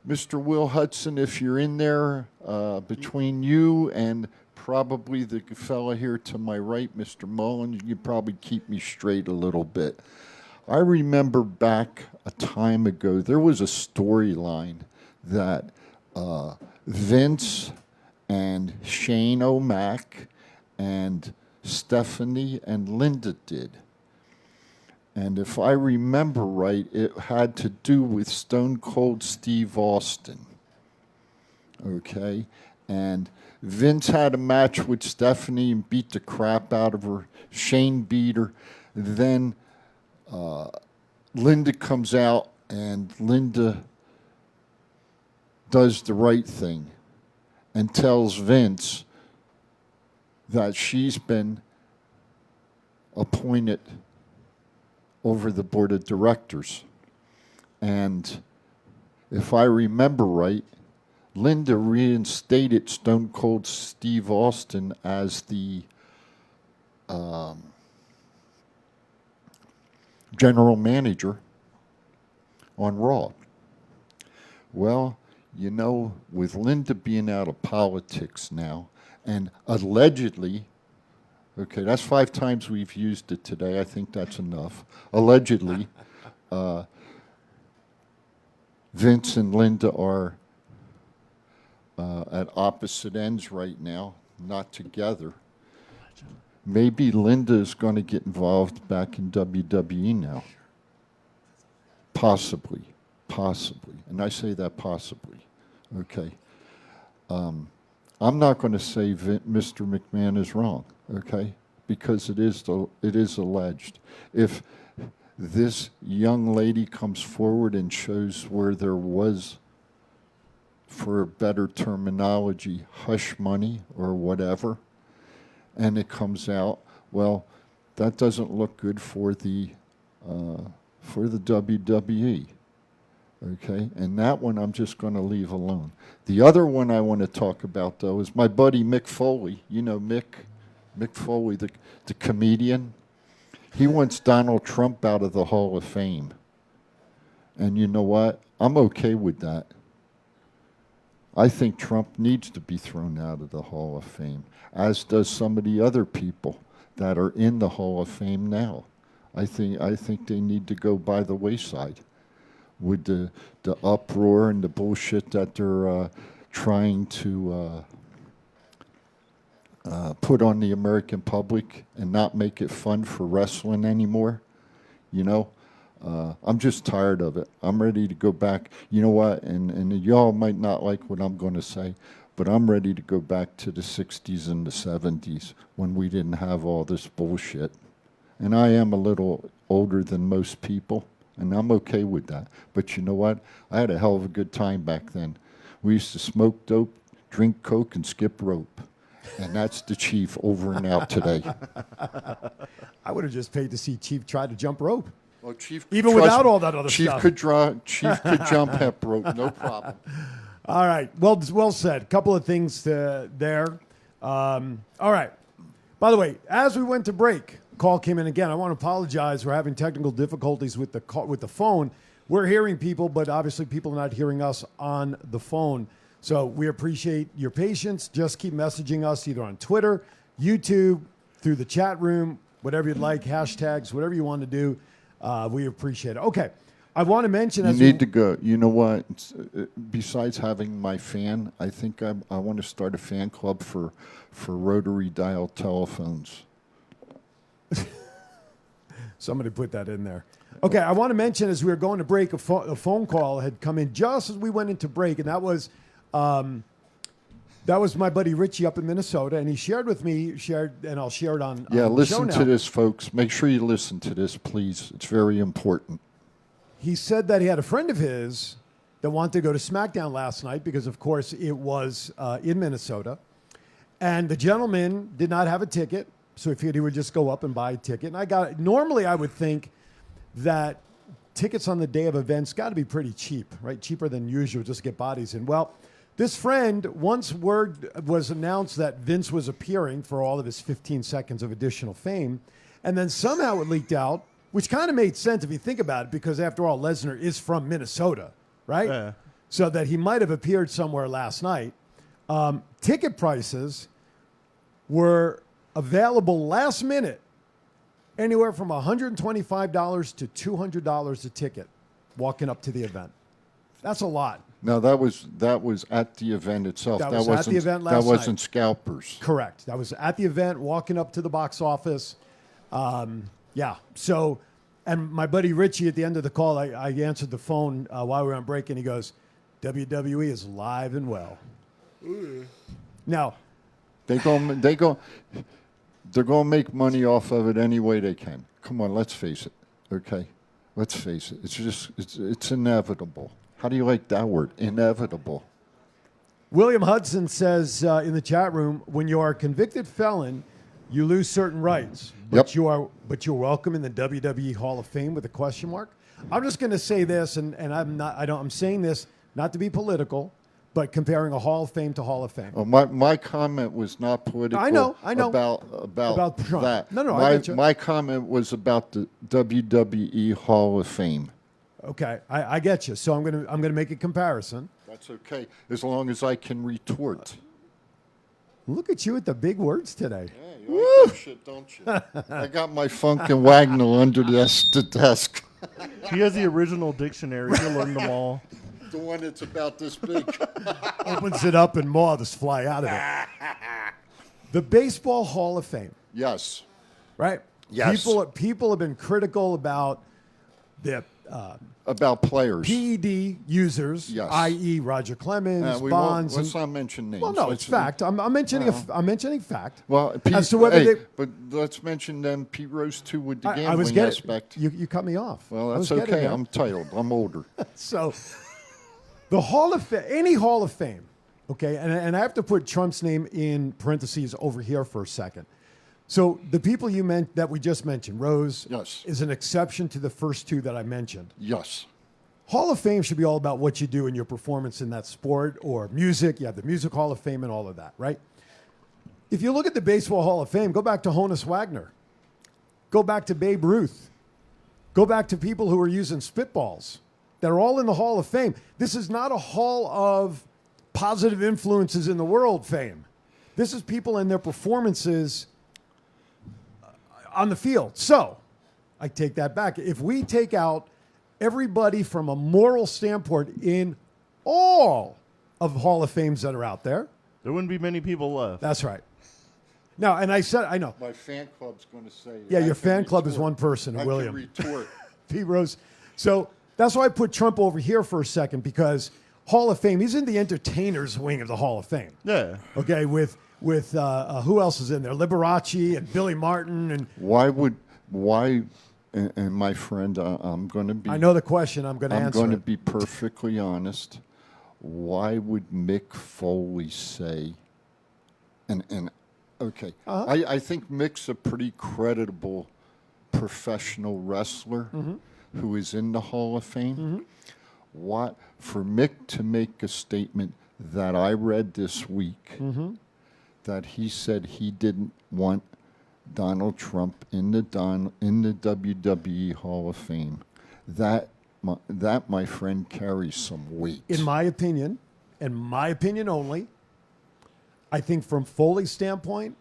Mr. Will Hudson, if you're in there, between you and probably the fella here to my right, Mr. Mullen, you probably keep me straight a little bit. I remember back a time ago, there was a storyline that Vince and Shane O'Mac and Stephanie and Linda did. And if I remember right, it had to do with Stone Cold Steve Austin. Okay? And Vince had a match with Stephanie and beat the crap out of her. Shane beat her. Then Linda comes out, and Linda does the right thing and tells Vince that she's been appointed over the board of directors. And if I remember right, Linda reinstated Stone Cold Steve Austin as the general manager on Raw. Well, you know, with Linda being out of politics now, and allegedly, okay, that's 5 times we've used it today. I think that's enough. Allegedly, Vince and Linda are at opposite ends right now, not together. Maybe Linda is going to get involved back in WWE now. Possibly. And I say that possibly. Okay. I'm not going to say Mr. McMahon is wrong, okay? Because it is alleged. If this young lady comes forward and shows where there was, for a better terminology, hush money or whatever, and it comes out, well, that doesn't look good for the for the WWE. Okay, and that one I'm just going to leave alone. The other one I want to talk about, though, is my buddy Mick Foley. You know Mick Foley, the comedian. He wants Donald Trump out of the Hall of Fame. And you know what? I'm okay with that. I think Trump needs to be thrown out of the Hall of Fame, as does some of the other people that are in the Hall of Fame now. I think they need to go by the wayside with the uproar and the bullshit that they're trying to put on the American public and not make it fun for wrestling anymore. You know, I'm just tired of it. I'm ready to go back. You know what? And y'all might not like what I'm going to say, but I'm ready to go back to the 60s and the 70s when we didn't have all this bullshit. And I am a little older than most people, and I'm okay with that. But you know what? I had a hell of a good time back then. We used to smoke dope, drink Coke, and skip rope. And that's the Chief over and out today. I would have just paid to see Chief try to jump rope. Well, Chief, even without all that other Chief stuff. Chief could jump hep rope, no problem. All right. Well said. Couple of things there. All right. By the way, as we went to break, call came in again. I want to apologize. We're having technical difficulties with the phone. We're hearing people, but obviously people are not hearing us on the phone. So we appreciate your patience. Just keep messaging us either on Twitter, YouTube, through the chat room, whatever you'd like, hashtags, whatever you want to do. We appreciate it. Okay. I want to mention... You need to go. You know what? Besides having my fan, I think I want to start a fan club for rotary dial telephones. Somebody put that in there. Okay, I want to mention as we were going to break, a phone call had come in just as we went into break, and that was my buddy Richie up in Minnesota, and he shared with me, and I'll share it on Yeah, on listen the show to now. this, folks. Make sure you listen to this, please. It's very important. He said that he had a friend of his that wanted to go to SmackDown last night because, of course, it was in Minnesota, and the gentleman did not have a ticket, so he figured he would just go up and buy a ticket. And normally I would think that tickets on the day of events got to be pretty cheap, right? Cheaper than usual, just to get bodies in. Well, this friend, once word was announced that Vince was appearing for all of his 15 seconds of additional fame, and then somehow it leaked out, which kind of made sense if you think about it, because after all, Lesnar is from Minnesota, right? Yeah. So that he might have appeared somewhere last night. Ticket prices were available last minute, anywhere from $125 to $200 a ticket, walking up to the event. That's a lot. No, that was at the event itself. That was wasn't, at the event last That wasn't night. scalpers. Correct. That was at the event, walking up to the box office. Yeah. So, and my buddy Richie at the end of the call, I answered the phone while we were on break, and he goes, WWE is live and well. Now, They're going to make money off of it any way they can. Come on, let's face it. Okay, let's face it. It's inevitable. How do you like that word? Inevitable. William Hudson says in the chat room, when you are a convicted felon, you lose certain rights, but you're welcome in the WWE Hall of Fame with a question mark. I'm just going to say this, and I'm saying this not to be political, but comparing a Hall of Fame to Hall of Fame. Oh, my comment was not political. I know. About Trump. that. No, I get you. My comment was about the WWE Hall of Fame. Okay, I get you. So I'm gonna make a comparison. That's okay, as long as I can retort. Look at you with the big words today. Yeah, you like that shit, don't you? I got my Funkin' Wagnall under the desk. He has the original dictionary. He'll learn them all. The one that's about this big. Opens it up and moths fly out of it. The Baseball Hall of Fame. Yes. Right? Yes. People have been critical about the about players. PED users, Yes. i.e. Roger Clemens, Bonds. Let's not mention names. Well, no, it's fact. I'm mentioning I'm mentioning fact. Well, as to whether but let's mention them. Pete Rose too with the I was gambling getting aspect. you cut me off. Well, I was that's getting okay. there. I'm titled. I'm older. So, the Hall of Fame, any Hall of Fame, okay, and I have to put Trump's name in parentheses over here for a second. So the people that we just mentioned, Rose, Yes. is an exception to the first two that I mentioned. Yes. Hall of Fame should be all about what you do in your performance in that sport or music. You have the Music Hall of Fame and all of that, right? If you look at the Baseball Hall of Fame, go back to Honus Wagner. Go back to Babe Ruth. Go back to people who are using spitballs that are all in the Hall of Fame. This is not a hall of positive influences in the world fame. This is people and their performances on the field. So I take that back. If we take out everybody from a moral standpoint in all of Hall of Fames that are out there, there wouldn't be many people left. That's right. Now, and I know. My fan club's going to say. Yeah, your fan club is one person, William. I can retort. Pete Rose. So that's why I put Trump over here for a second, because Hall of Fame, he's in the entertainers wing of the Hall of Fame. Yeah. Okay, with who else is in there? Liberace and Billy Martin and. And my friend, I'm going to be. I know the question. I'm going to answer. I'm going to be perfectly honest. Why would Mick Foley say? And okay, I think Mick's a pretty creditable professional wrestler who is in the Hall of Fame. What for Mick to make a statement that I read this week that he said he didn't want Donald Trump in the WWE Hall of Fame, that my friend carries some weight. In my opinion, and my opinion only, I think from Foley's standpoint,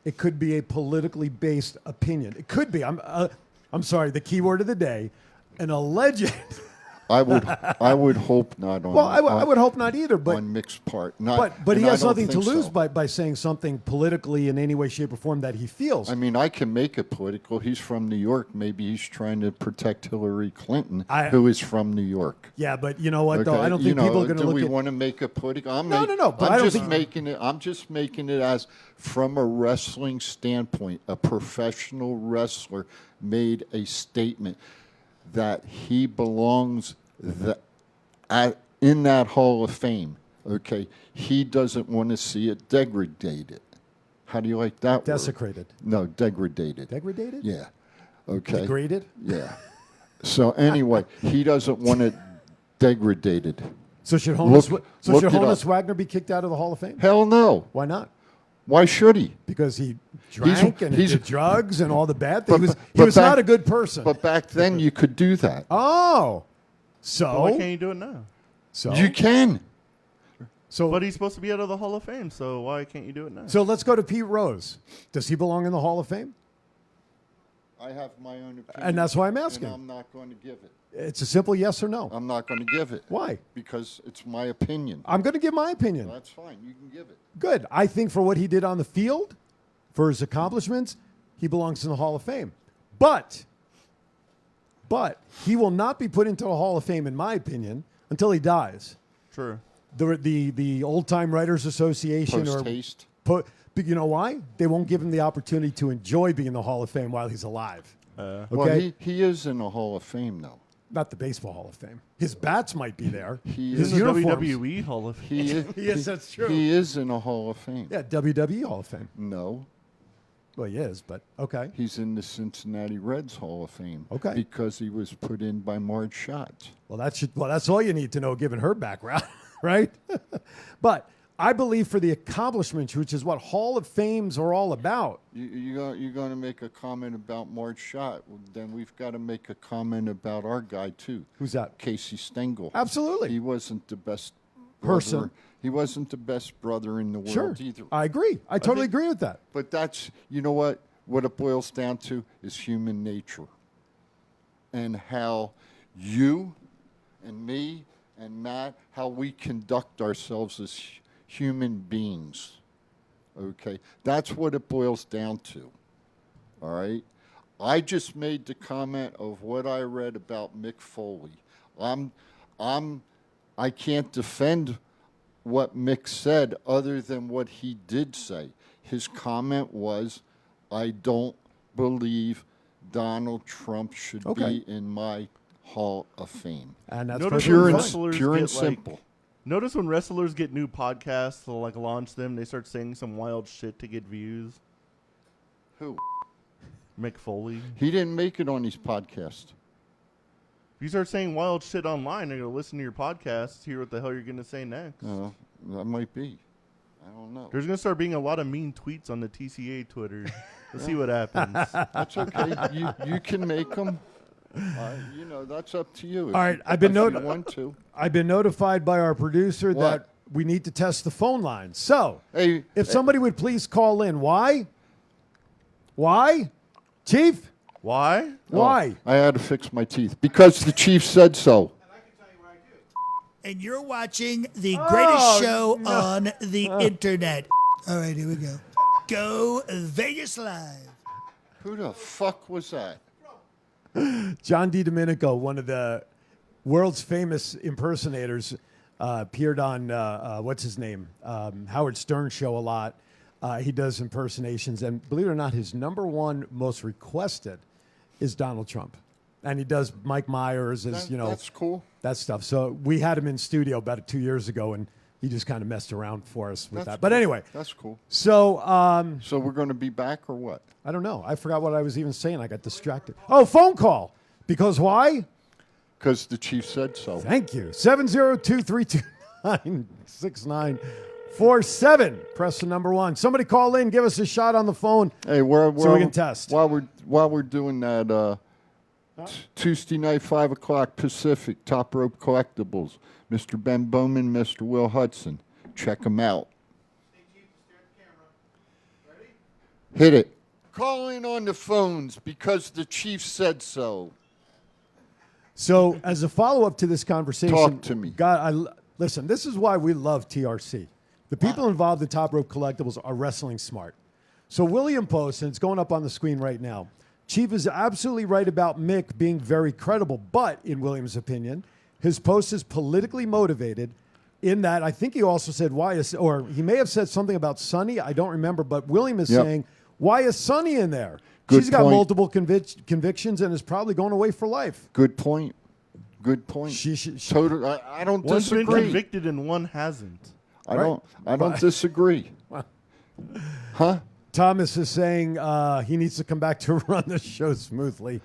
it could be a politically based opinion. It could be. I'm sorry. The key word of the day, an alleged. I would hope not. I would hope not either. But on Mick's part, but he has nothing to lose by saying something politically in any way, shape, or form that he feels. I mean, I can make it political. He's from New York. Maybe he's trying to protect Hillary Clinton, who is from New York. Yeah, but you know what? Though I don't think people are going to look at. Do we want to make it political? No. But I'm just making it. I'm just making it as from a wrestling standpoint. A professional wrestler made a statement that he belongs in that Hall of Fame. Okay, he doesn't want to see it degraded. How do you like that? Desecrated. Word? No, degraded. Degraded? Yeah. Okay. Degraded? Yeah. So anyway, he doesn't want it degraded. So should Honus Wagner be kicked out of the Hall of Fame? Hell no. Why not? Why should he? Because he drank and he did drugs and all the bad things. He was not a good person. But back then you could do that. Oh. So why can't you do it now? So you can. So but he's supposed to be out of the Hall of Fame, so why can't you do it now? So let's go to Pete Rose. Does he belong in the Hall of Fame? I have my own opinion. And that's why I'm asking. And I'm not going to give it. It's a simple yes or no. I'm not going to give it. Why? Because it's my opinion. I'm going to give my opinion. That's fine. You can give it. Good. I think for what he did on the field, for his accomplishments, he belongs in the Hall of Fame. But he will not be put into the Hall of Fame, in my opinion, until he dies. True. The Old Time Writers Association Post-haste. You know why? They won't give him the opportunity to enjoy being in the Hall of Fame while he's alive. Okay? Well, he is in the Hall of Fame, though. Not the Baseball Hall of Fame. His bats might be there. His in the WWE Hall of Fame. Yes, that's true. He is in a Hall of Fame. Yeah, WWE Hall of Fame. No. Well, he is, but okay. He's in the Cincinnati Reds Hall of Fame. Okay. Because he was put in by Marge Schatz. Well, that's all you need to know, given her background, right? But I believe for the accomplishments, which is what Hall of Fames are all about. You're going to make a comment about Marge Schatz. Well, then we've got to make a comment about our guy, too. Who's that? Casey Stengel. Absolutely. He wasn't the best person. Brother. He wasn't the best brother in the world either. I agree. I totally agree with that. But that's, you know what? What it boils down to is human nature. And how you and me and Matt, how we conduct ourselves as human beings. Okay? That's what it boils down to. All right? I just made the comment of what I read about Mick Foley. I can't defend what Mick said other than what he did say. His comment was, I don't believe Donald Trump should be in my Hall of Fame. And that's pure and simple. Notice when wrestlers get new podcasts, they'll launch them, they start saying some wild shit to get views. Who? Mick Foley. He didn't make it on his podcast. If you start saying wild shit online, they're going to listen to your podcast, hear what the hell you're going to say next. That might be. I don't know. There's going to start being a lot of mean tweets on the TCA Twitter. We'll see what happens. That's okay. You can make them. That's up to you. All right, I've been notified by our producer that we need to test the phone line. So, if somebody would please call in. Why? Chief? Why? Why? I had to fix my teeth because the chief said so. And you're watching the greatest show on the internet. All right, here we go. Go Vegas Live. Who the fuck was that? John DiDomenico, one of the world's famous impersonators, appeared on, what's his name? Howard Stern show a lot. He does impersonations. And believe it or not, his number one most requested is Donald Trump. And he does Mike Myers That's cool. That stuff. So we had him in studio about 2 years ago, and he just kind of messed around for us with that. But anyway. That's cool. So so we're going to be back or what? I don't know. I forgot what I was even saying. I got distracted. Oh, phone call. Because why? Because the chief said so. Thank you. 702-329-6947. Press the number 1. Somebody call in. Give us a shot on the phone so we can test. While we're doing that, Tuesday night, 5 o'clock Pacific, Top Rope Collectibles. Mr. Ben Bowman, Mr. Will Hudson. Check them out. Hit it. Call in on the phones because the chief said so. So, as a follow-up to this conversation, Talk to me. Listen, this is why we love TRC. The people involved in Top Rope Collectibles are wrestling smart. So, William posts, and it's going up on the screen right now, Chief is absolutely right about Mick being very credible, but in William's opinion, his post is politically motivated in that I think he also said, or he may have said something about Sonny. I don't remember, but William is saying, why is Sonny in there? She's got multiple convictions and is probably going away for life. Good point. Totally. I don't disagree. One's been convicted and one hasn't. I don't disagree. Huh? Thomas is saying he needs to come back to run the show smoothly.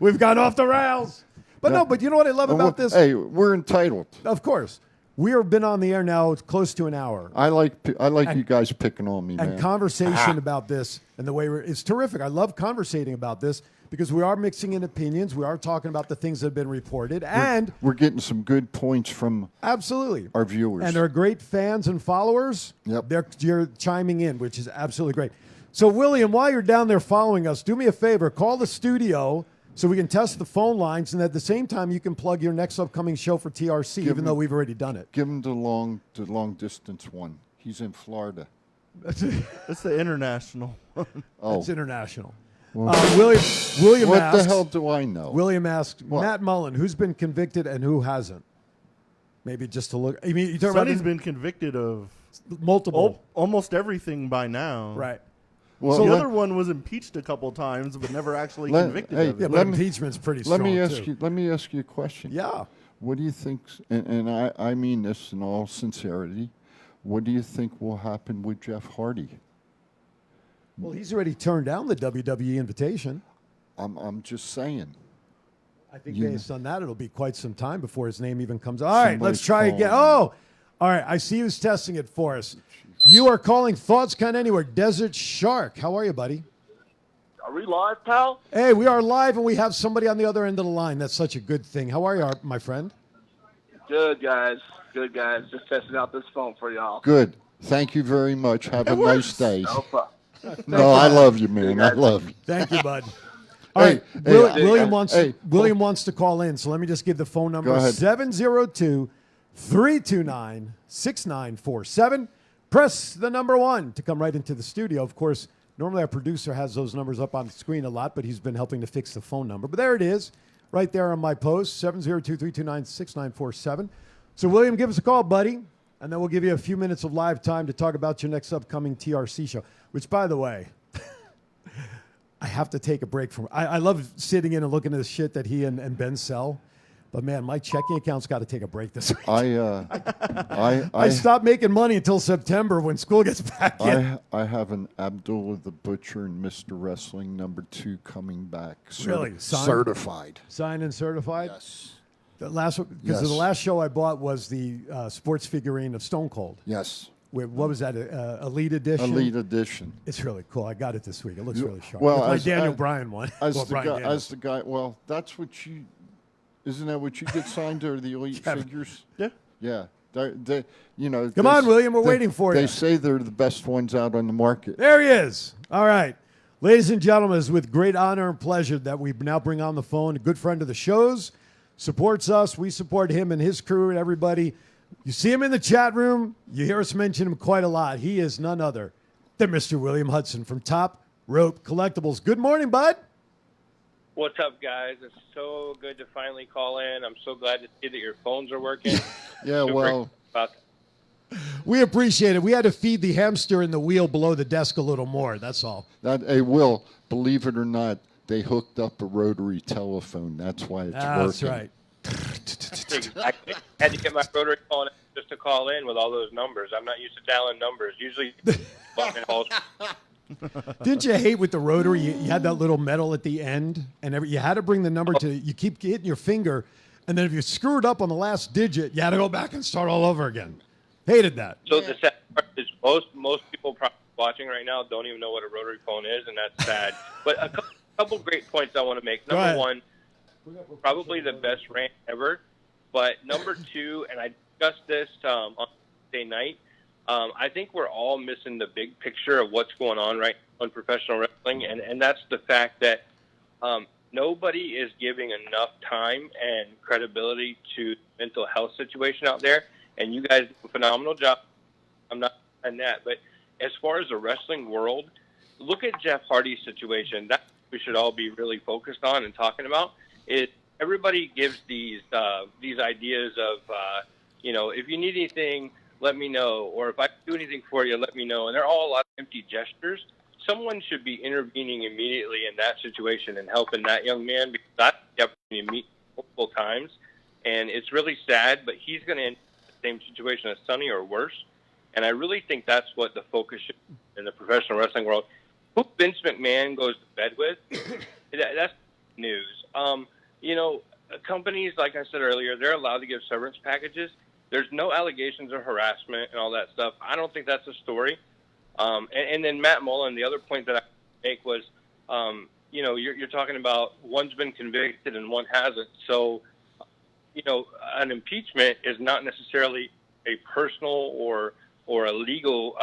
We've gone off the rails. But you know what I love about this? Hey, we're entitled. Of course. We have been on the air now close to an hour. I like you guys picking on me, man. And conversation about this and the way it's terrific. I love conversating about this because we are mixing in opinions. We are talking about the things that have been reported. And we're getting some good points from our viewers. And they're great fans and followers. Yep. You're chiming in, which is absolutely great. So, William, while you're down there following us, do me a favor. Call the studio so we can test the phone lines, and at the same time, you can plug your next upcoming show for TRC, even though we've already done it. Give him the long distance one. He's in Florida. That's the international one. Oh, it's international. Well, William what asked, the hell do I know? William asked Matt Mullen, who's been convicted and who hasn't? Maybe just to look. I mean, you talking Sonny's been convicted of multiple, almost everything by now. Right. Well, the other one was impeached a couple times, but never actually convicted of it. Yeah, but impeachment's pretty strong. Let me ask you a question. Yeah. What do you think? And I mean this in all sincerity. What do you think will happen with Jeff Hardy? Well, he's already turned down the WWE invitation. I'm just saying. I think based on that, it'll be quite some time before his name even comes. All right, let's try again. Oh, all right. I see who's testing it for us. You are calling Thoughts Count Anywhere. Desert Shark. How are you, buddy? Are we live, pal? Hey, we are live, and we have somebody on the other end of the line. That's such a good thing. How are you, my friend? Good, guys. Good, guys. Just testing out this phone for y'all. Good. Thank you very much. Have a nice day. No problem. No, I love you, man. I love you. Thank you, bud. All right, William wants to call in, so let me just give the phone number. 702-329-6947. Press the number 1 to come right into the studio. Of course, normally our producer has those numbers up on the screen a lot, but he's been helping to fix the phone number. But there it is, right there on my post, 702-329-6947. So, William, give us a call, buddy, and then we'll give you a few minutes of live time to talk about your next upcoming TRC show, which, by the way, I have to take a break from. I love sitting in and looking at the shit that he and Ben sell, But man, my checking account's got to take a break this week. I stopped making money until September when school gets back in. I have an Abdullah the Butcher and Mr. Wrestling #2 coming back. Really? Certified. Signed and certified? Yes. The last because the last show I bought was the sports figurine of Stone Cold. Yes. What was that? Elite Edition? Elite Edition. It's really cool. I got it this week. It looks really sharp. Well, it's my Daniel Bryan one. As the guy, well, that's what you... Isn't that what you get signed to, the Elite figures? Yeah. Yeah. They, you know. Come on, William. We're waiting for you. They say they're the best ones out on the market. There he is. All right. Ladies and gentlemen, it's with great honor and pleasure that we now bring on the phone a good friend of the show's, supports us. We support him and his crew and everybody. You see him in the chat room. You hear us mention him quite a lot. He is none other than Mr. William Hudson from Top Rope Collectibles. Good morning, bud. What's up, guys? It's so good to finally call in. I'm so glad to see that your phones are working. Yeah, well, we appreciate it. We had to feed the hamster in the wheel below the desk a little more. That's all. Will, believe it or not, they hooked up a rotary telephone. That's why it's working. That's right. Exactly. I had to get my rotary phone just to call in with all those numbers. I'm not used to dialing numbers. Usually, Didn't you hate with the rotary? You had that little metal at the end, and you had to bring the number to. You keep hitting your finger, and then if you screwed up on the last digit, you had to go back and start all over again. Hated that. So the sad part is most people probably watching right now don't even know what a rotary phone is, and that's sad. But a couple great points I want to make. Number one, probably the best rant ever. But number two, and I discussed this on Tuesday night. I think we're all missing the big picture of what's going on right now in professional wrestling, and that's the fact that nobody is giving enough time and credibility to the mental health situation out there, and you guys do a phenomenal job. I'm not saying that, but as far as the wrestling world, look at Jeff Hardy's situation. That's what we should all be really focused on and talking about. Everybody gives these ideas of, if you need anything, let me know, or if I can do anything for you, let me know. And they're all a lot of empty gestures. Someone should be intervening immediately in that situation and helping that young man, because I had the opportunity to meet multiple times, and it's really sad, but he's going to end up in the same situation as Sonny or worse. And I really think that's what the focus should be in the professional wrestling world. Who Vince McMahon goes to bed with, that's news. Companies, like I said earlier, they're allowed to give severance packages. There's no allegations of harassment and all that stuff. I don't think that's a story. And then Matt Mullen, the other point that I make was, you're talking about one's been convicted and one hasn't. So, an impeachment is not necessarily a personal or a legal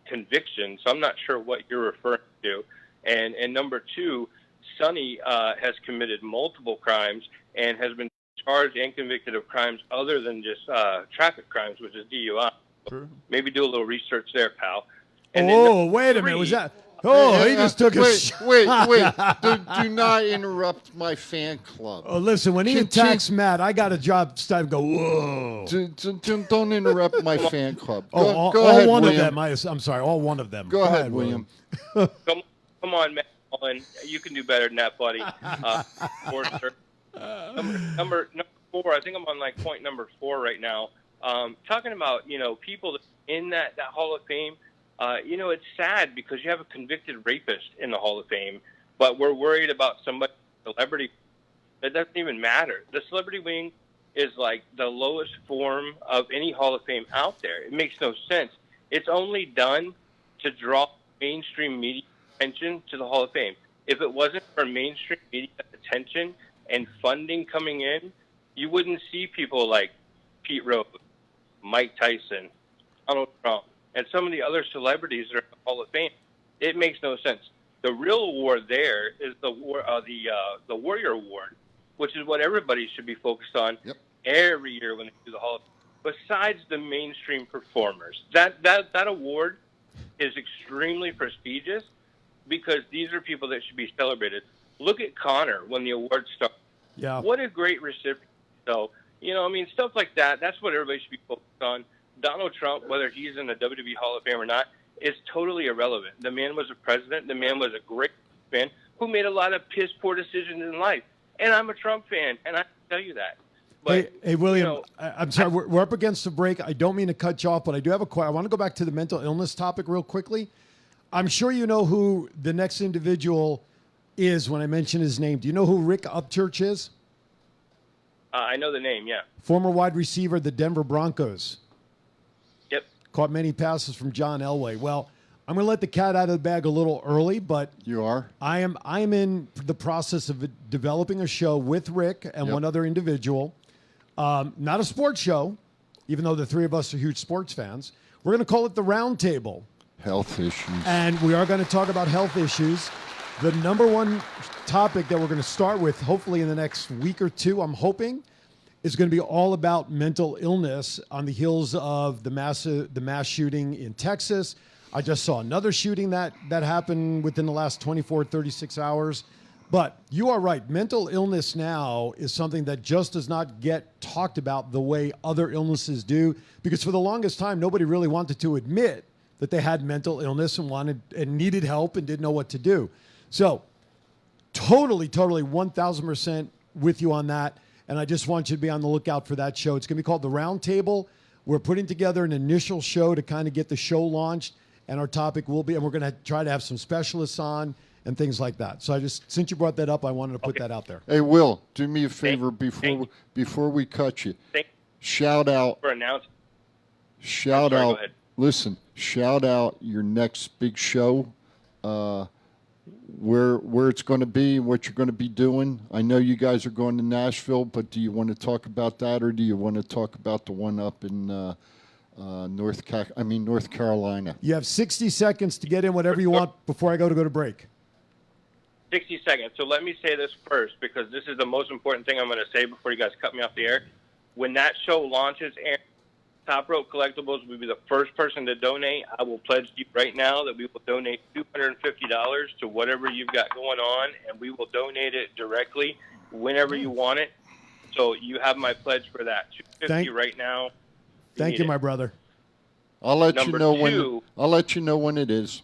conviction. So I'm not sure what you're referring to. And number two, Sonny has committed multiple crimes and has been charged and convicted of crimes other than just traffic crimes, which is DUI. So maybe do a little research there, pal. And wait a minute. Was that? Oh, he just took a shot. Wait. Do not interrupt my fan club. Oh, listen, when he attacks Matt, I got a job to start go, whoa. Don't interrupt my fan club. Go all ahead, one William. of them. I'm sorry, all one of them. Go ahead, William. Come on, Matt Mullen. You can do better than that, buddy. Number 4, I think I'm on point number 4 right now. Talking about, people in that Hall of Fame. It's sad because you have a convicted rapist in the Hall of Fame, but we're worried about somebody, celebrity. That doesn't even matter. The celebrity wing is like the lowest form of any Hall of Fame out there. It makes no sense. It's only done to draw mainstream media attention to the Hall of Fame. If it wasn't for mainstream media attention and funding coming in, you wouldn't see people like Pete Rose, Mike Tyson, Donald Trump, and some of the other celebrities that are in the Hall of Fame. It makes no sense. The real award there is the Warrior Award, which is what everybody should be focused on every year when they do the Hall of Fame. Besides the mainstream performers, that award is extremely prestigious because these are people that should be celebrated. Look at Connor when the award started. Yeah. What a great recipient. So, stuff like that, that's what everybody should be focused on. Donald Trump, whether he's in the WWE Hall of Fame or not, is totally irrelevant. The man was a president. The man was a great fan who made a lot of piss-poor decisions in life. And I'm a Trump fan, and I can tell you that. But, hey, William, you know, I'm sorry, we're up against the break. I don't mean to cut you off, but I do have a question. I want to go back to the mental illness topic real quickly. I'm sure you know who the next individual is when I mention his name. Do you know who Rick Upchurch is? I know the name, yeah. Former wide receiver of the Denver Broncos. Yep. Caught many passes from John Elway. Well, I'm going to let the cat out of the bag a little early, but you are. I am in the process of developing a show with Rick and one other individual. Not a sports show, even though the three of us are huge sports fans. We're going to call it the Round Table. Health issues. And we are going to talk about health issues. The number one topic that we're going to start with, hopefully in the next week or two, I'm hoping, is going to be all about mental illness on the heels of the mass shooting in Texas. I just saw another shooting that happened within the last 24, 36 hours. But you are right. Mental illness now is something that just does not get talked about the way other illnesses do, because for the longest time, nobody really wanted to admit that they had mental illness and needed help and didn't know what to do. So totally 1,000% with you on that. And I just want you to be on the lookout for that show. It's going to be called The Round Table. We're putting together an initial show to kind of get the show launched. And our topic will be, and we're going to try to have some specialists on and things like that. So since you brought that up, I wanted to put that out there. Hey, Will, do me a favor before we cut you. Shout out. Listen, shout out your next big show. Where it's going to be, what you're going to be doing. I know you guys are going to Nashville, but do you want to talk about that, or do you want to talk about the one up in North Carolina? You have 60 seconds to get in whatever you want before I go to break. 60 seconds. So let me say this first, because this is the most important thing I'm going to say before you guys cut me off the air. When that show launches, Aaron, Top Rope Collectibles will be the first person to donate. I will pledge to you right now that we will donate $250 to whatever you've got going on, and we will donate it directly whenever you want it. So you have my pledge for that. $250 right now. Thank you, my brother. I'll let you know when it is.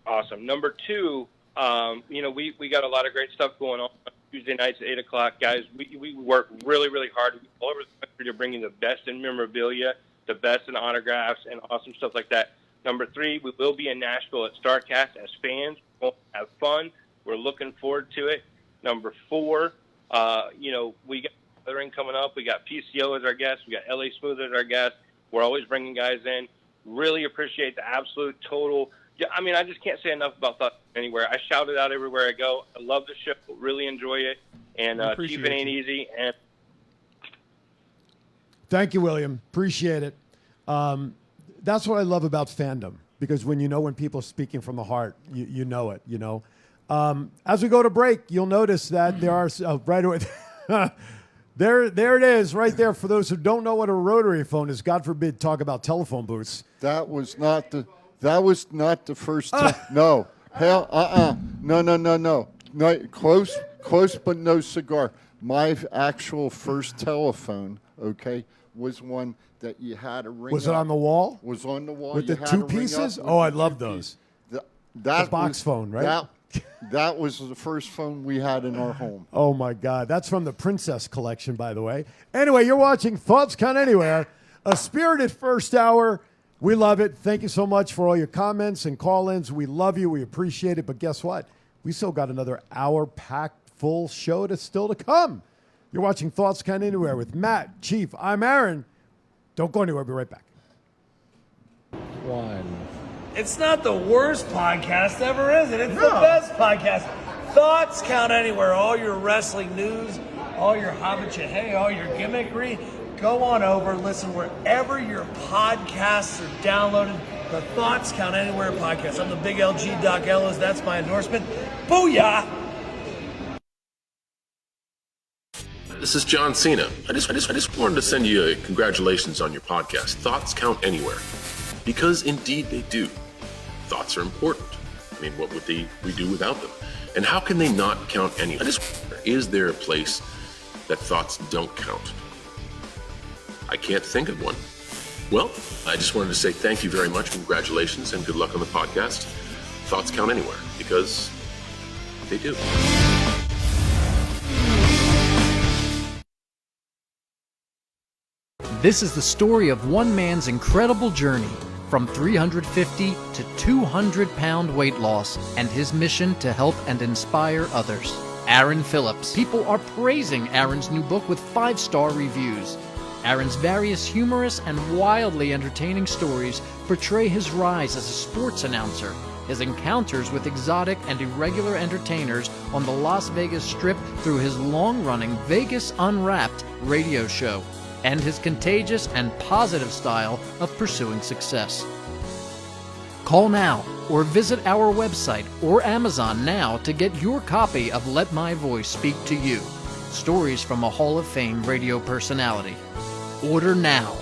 Awesome. Number two, we got a lot of great stuff going on Tuesday nights at 8 o'clock. Guys, we work really, really hard all over the country to bring you the best in memorabilia, the best in autographs, and awesome stuff like that. Number three, we will be in Nashville at StarCast as fans. We'll have fun. We're looking forward to it. Number four, we got gathering coming up. We got PCO as our guest. We got LA Smooth as our guest. We're always bringing guys in. Really appreciate the absolute total. I mean, I just can't say enough about Thoughts Anywhere. I shout it out everywhere I go. I love the show. Really enjoy it. And keep it ain't easy. And thank you, William. Appreciate it. That's what I love about fandom, because when people are speaking from the heart, you know it, As we go to break, you'll notice that there are right away. There it is, right there. For those who don't know what a rotary phone is, God forbid, talk about telephone booths. That was not the first time. No. Hell, No. Close, but no cigar. My actual first telephone, was one that you had to ring. Was it on the wall? Was on the wall. With the two pieces? Oh, I love those. The box phone, right? That was the first phone we had in our home. Oh, my God. That's from the Princess Collection, by the way. Anyway, you're watching Thoughts Count Anywhere, a spirited first hour. We love it. Thank you so much for all your comments and call-ins. We love you. We appreciate it. But guess what? We still got another hour-packed full show still to come. You're watching Thoughts Count Anywhere with Matt, Chief. I'm Aaron. Don't go anywhere. I'll be right back. It's not the worst podcast ever, is it? It's the best podcast. Thoughts Count Anywhere. All your wrestling news, all your hobbit all your gimmickry. Go on over, listen wherever your podcasts are downloaded. The Thoughts Count Anywhere podcast. I'm the big LG Doc Ellis. That's my endorsement. Booyah! This is John Cena. I just wanted to send you a congratulations on your podcast. Thoughts count anywhere, because indeed they do. Thoughts are important. I mean, what would we do without them? And how can they not count anywhere? Is there a place that thoughts don't count? I can't think of one. Well, I just wanted to say thank you very much, congratulations, and good luck on the podcast. Thoughts count anywhere, because they do. This is the story of one man's incredible journey from 350 to 200-pound weight loss and his mission to help and inspire others. Aaron Phillips. People are praising Aaron's new book with 5-star reviews. Aaron's various humorous and wildly entertaining stories portray his rise as a sports announcer, his encounters with exotic and irregular entertainers on the Las Vegas Strip through his long-running Vegas Unwrapped radio show, and his contagious and positive style of pursuing success. Call now or visit our website or Amazon now to get your copy of Let My Voice Speak to You, stories from a Hall of Fame radio personality. Order now.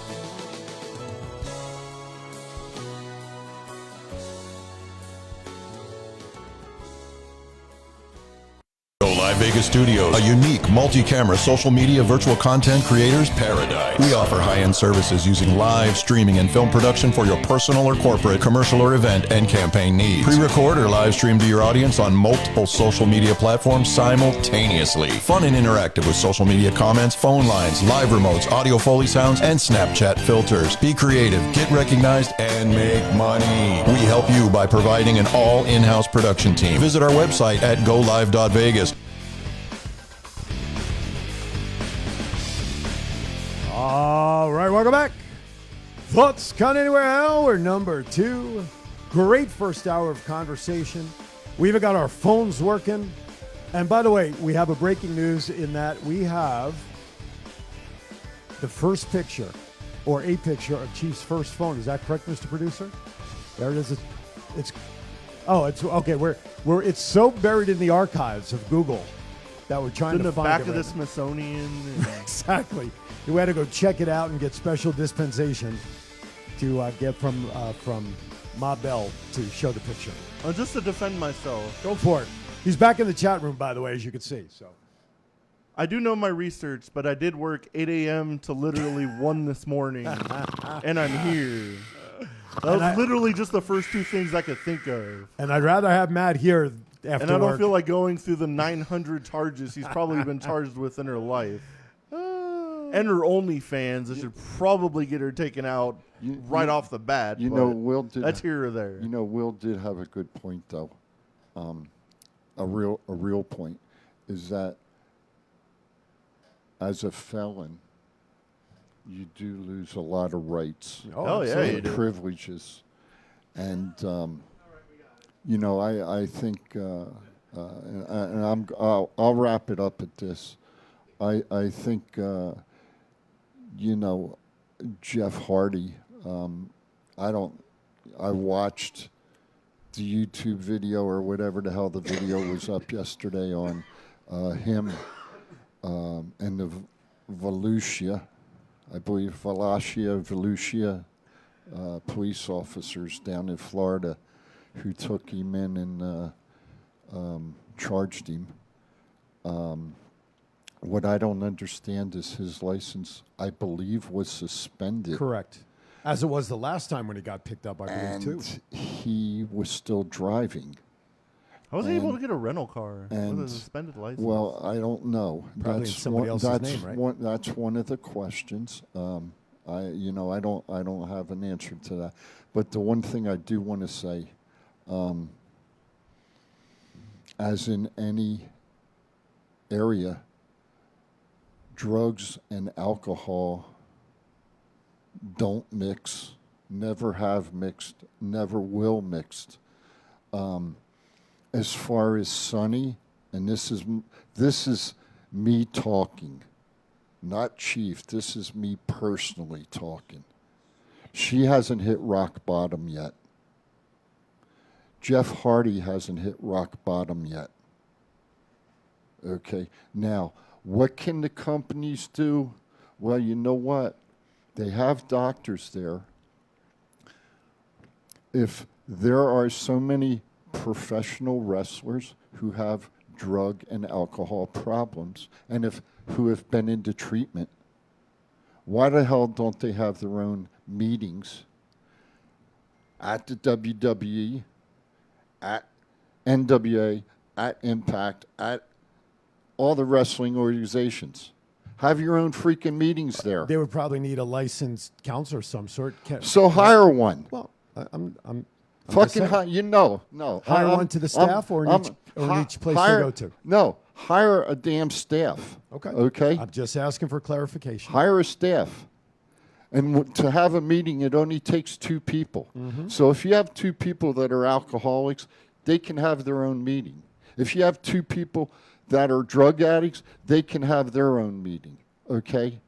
Go Live Vegas Studios, a unique multi-camera social media virtual content creators paradise. We offer high-end services using live streaming and film production for your personal or corporate, commercial or event and campaign needs. Pre-record or live stream to your audience on multiple social media platforms simultaneously. Fun and interactive with social media comments, phone lines, live remotes, audio Foley sounds, and Snapchat filters. Be creative, get recognized, and make money. We help you by providing an all in-house production team. Visit our website at golive.vegas. All right, welcome back. Thoughts Count Anywhere hour number 2. Great first hour of conversation. We even got our phones working. And by the way, we have a breaking news in that we have the first picture or a picture of Chief's first phone. Is that correct, Mr. Producer? There it is. It's okay. It's so buried in the archives of Google that we're trying to find it. In the back of right the now. Smithsonian. Exactly. We had to go check it out and get special dispensation to get from Ma Bell to show the picture. Just to defend myself. Go for it. He's back in the chat room, by the way, as you can see. So, I do know my research, but I did work 8 a.m. to literally 1 this morning, and I'm here. That was literally just the first 2 things I could think of. And I'd rather have Matt here after And I don't work. feel like going through the 900 charges he's probably been charged with in her life. And her OnlyFans, I should probably get her taken out right off the bat. You know, Will did. That's here or there. You know, Will did have a good point, though. A real point is that as a felon, you do lose a lot of rights. Oh yeah, you do. Privileges, and you know, I think, and I'll wrap it up at this. I think. You know, Jeff Hardy, I watched the YouTube video or whatever the hell the video was up yesterday on him and the Volusia, I believe Volusia police officers down in Florida who took him in and charged him. What I don't understand is his license, I believe, was suspended. Correct. As it was the last time when he got picked up, I believe, too. He was still driving. How was he able to get a rental car and, with a suspended license? Well, I don't know. Probably in somebody else's name, right? That's one of the questions. I don't have an answer to that. But the one thing I do want to say, as in any area, drugs and alcohol don't mix, never have mixed, never will mixed. As far as Sonny, and this is me talking, not Chief, this is me personally talking. She hasn't hit rock bottom yet. Jeff Hardy hasn't hit rock bottom yet. Okay, now, what can the companies do? Well, you know what? They have doctors there. If there are so many professional wrestlers who have drug and alcohol problems and who have been into treatment, why the hell don't they have their own meetings at the WWE, at NWA, at Impact, at all the wrestling organizations? Have your own freaking meetings there. They would probably need a licensed counselor of some sort. So hire one. Well, I'm fucking no. Hire I'm- one to the staff or in each place hire, they go to. No, hire a damn staff. Okay. Okay. I'm just asking for clarification. Hire a staff. And to have a meeting, it only takes 2 people. Mm-hmm. So if you have 2 people that are alcoholics, they can have their own meeting. If you have 2 people that are drug addicts, they can have their own meeting. Okay.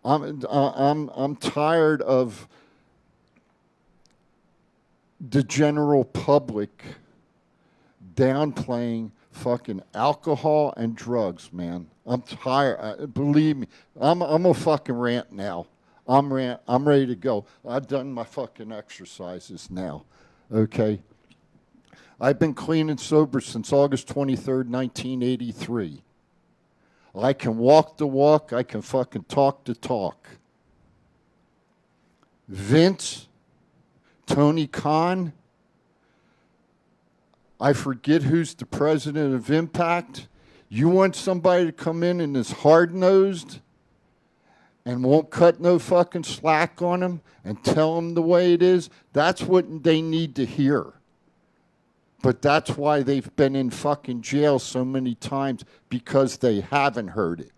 I'm tired of the general public downplaying fucking alcohol and drugs, man. I'm tired. Believe me, I'm a fucking rant now. I'm ready to go. I've done my fucking exercises now. Okay. I've been clean and sober since August 23rd, 1983. I can walk the walk. I can fucking talk the talk. Vince, Tony Khan, I forget who's the president of Impact. You want somebody to come in and is hard-nosed and won't cut no fucking slack on them and tell them the way it is? That's what they need to hear. But that's why they've been in fucking jail so many times, because they haven't heard it.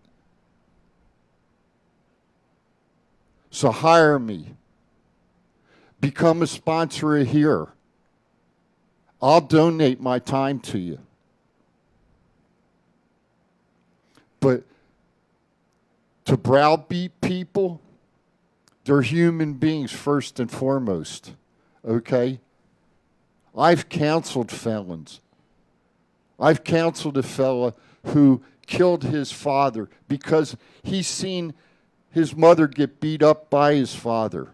So hire me. Become a sponsor here. I'll donate my time to you. But to browbeat people, they're human beings first and foremost. Okay? I've counseled felons. I've counseled a fella who killed his father because he's seen his mother get beat up by his father.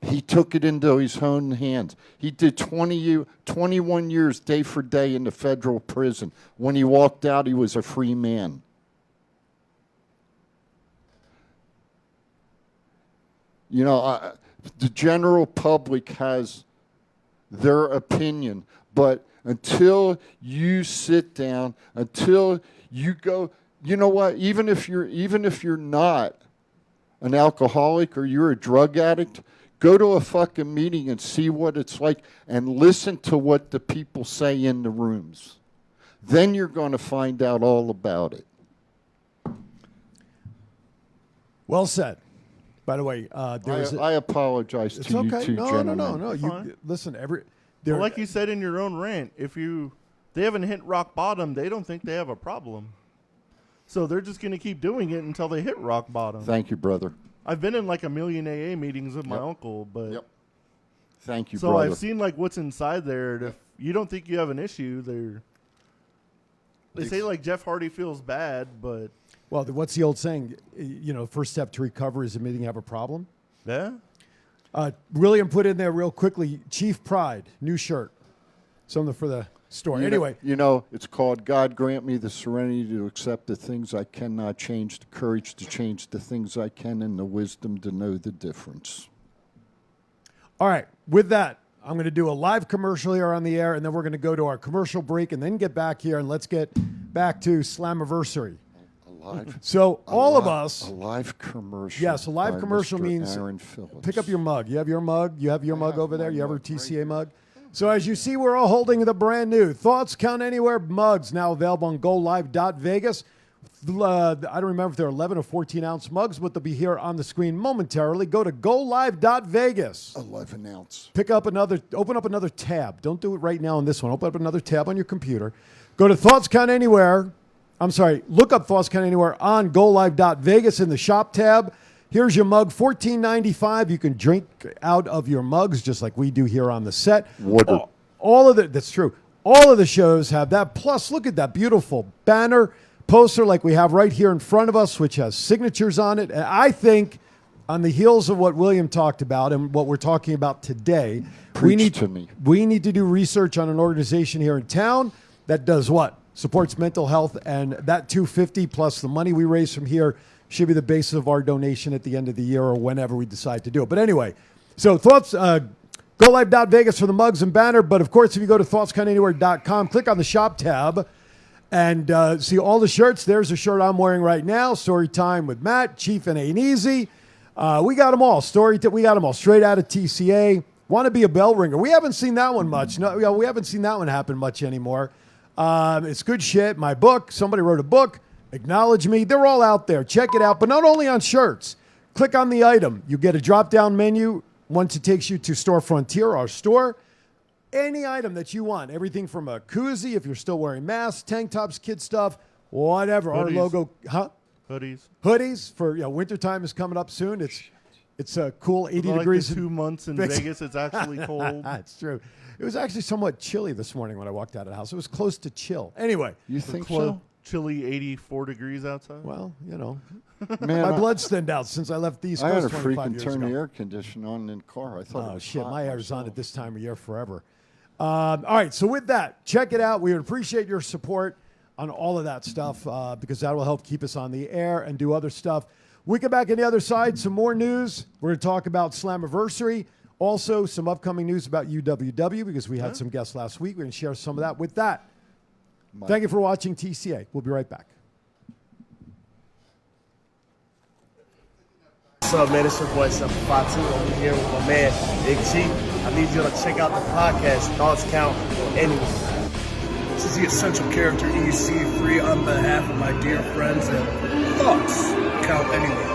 He took it into his own hands. He did 21 years day for day in the federal prison. When he walked out, he was a free man. You know, the general public has their opinion, but until you sit down, until you go, you know what? Even if you're not an alcoholic or you're a drug addict, go to a fucking meeting and see what it's like and listen to what the people say in the rooms. Then you're going to find out all about it. Well said. By the way, I apologize to you two gentlemen. No. You listen. Well, like you said in your own rant, if they haven't hit rock bottom, they don't think they have a problem. So they're just going to keep doing it until they hit rock bottom. Thank you, brother. I've been in like a million AA meetings with my uncle, but thank you, so brother. I've seen like what's inside there. And if you don't think you have an issue, they say like Jeff Hardy feels bad, but well, what's the old saying? You know, first step to recover is admitting you have a problem. Yeah. William put in there real quickly. Chief Pride, new shirt, something for the store. Anyway, it's called "God Grant Me the Serenity to Accept the Things I Cannot Change, the Courage to Change the Things I Can, and the Wisdom to Know the Difference." All right. With that, I'm going to do a live commercial here on the air, and then we're going to go to our commercial break, and then get back here and let's get back to Slammiversary. So all of us. A live commercial. Yes, a live commercial Mr. means Aaron Phillips. Pick up your mug. You have your mug. You have your mug over there. You have your TCA mug. So as you see, we're all holding the brand new Thoughts Count Anywhere mugs, now available on GoLive.Vegas. I don't remember if they're 11 or 14-ounce mugs, but they'll be here on the screen momentarily. Go to GoLive.Vegas. 11-ounce. Open up another tab. Don't do it right now on this one. Open up another tab on your computer. Go to Thoughts Count Anywhere. Look up Thoughts Count Anywhere on GoLive.Vegas in the shop tab. Here's your mug, $14.95. You can drink out of your mugs just like we do here on the set. Water. That's true. All of the shows have that. Plus, look at that beautiful banner poster like we have right here in front of us, which has signatures on it. And I think on the heels of what William talked about and what we're talking about today, we need to do research on an organization here in town that does what? Supports mental health, and that $250 plus the money we raise from here should be the basis of our donation at the end of the year or whenever we decide to do it. But anyway, so thoughts, GoLive.Vegas for the mugs and banner. But of course, if you go to thoughtskountanywhere.com, click on the shop tab, And see all the shirts. There's a shirt I'm wearing right now. Story time with Matt. Chief and Ain't Easy. We got them all. We got them all. Straight out of TCA. Want to be a bell ringer. We haven't seen that one much. No, we haven't seen that one happen much anymore. It's good shit. My book. Somebody wrote a book. Acknowledge Me. They're all out there. Check it out. But not only on shirts. Click on the item. You get a drop-down menu once it takes you to Store Frontier, our store. Any item that you want. Everything from a koozie, if you're still wearing masks, tank tops, kid stuff, whatever. Hoodies. Our logo. Hoodies for wintertime is coming up soon. It's a cool 80 degrees. Like 2 months in Vegas. It's actually cold. It's true. It was actually somewhat chilly this morning when I walked out of the house. It was close to chill. Anyway. You think so? Chilly 84 degrees outside? Well, Man, my blood's thinned out since I left the East Coast 25 years ago. I had to freaking turn the air conditioner on in the car. I thought, oh, shit, my air's on at this time of year forever. All right, so with that, check it out. We would appreciate your support on all of that stuff because that will help keep us on the air and do other stuff. We come back on the other side, some more news. We're going to talk about Slammiversary. Also, some upcoming news about UWW because we had some guests last week. We're going to share some of that. With that, thank you for watching TCA. We'll be right back. What's up, man? It's your boy, Stephanie McMahon. I'm here with my man, Big G. I need you to check out the podcast, Thoughts Count Anywhere. This is the essential character EC3 on behalf of my dear friends at Thoughts Count Anywhere.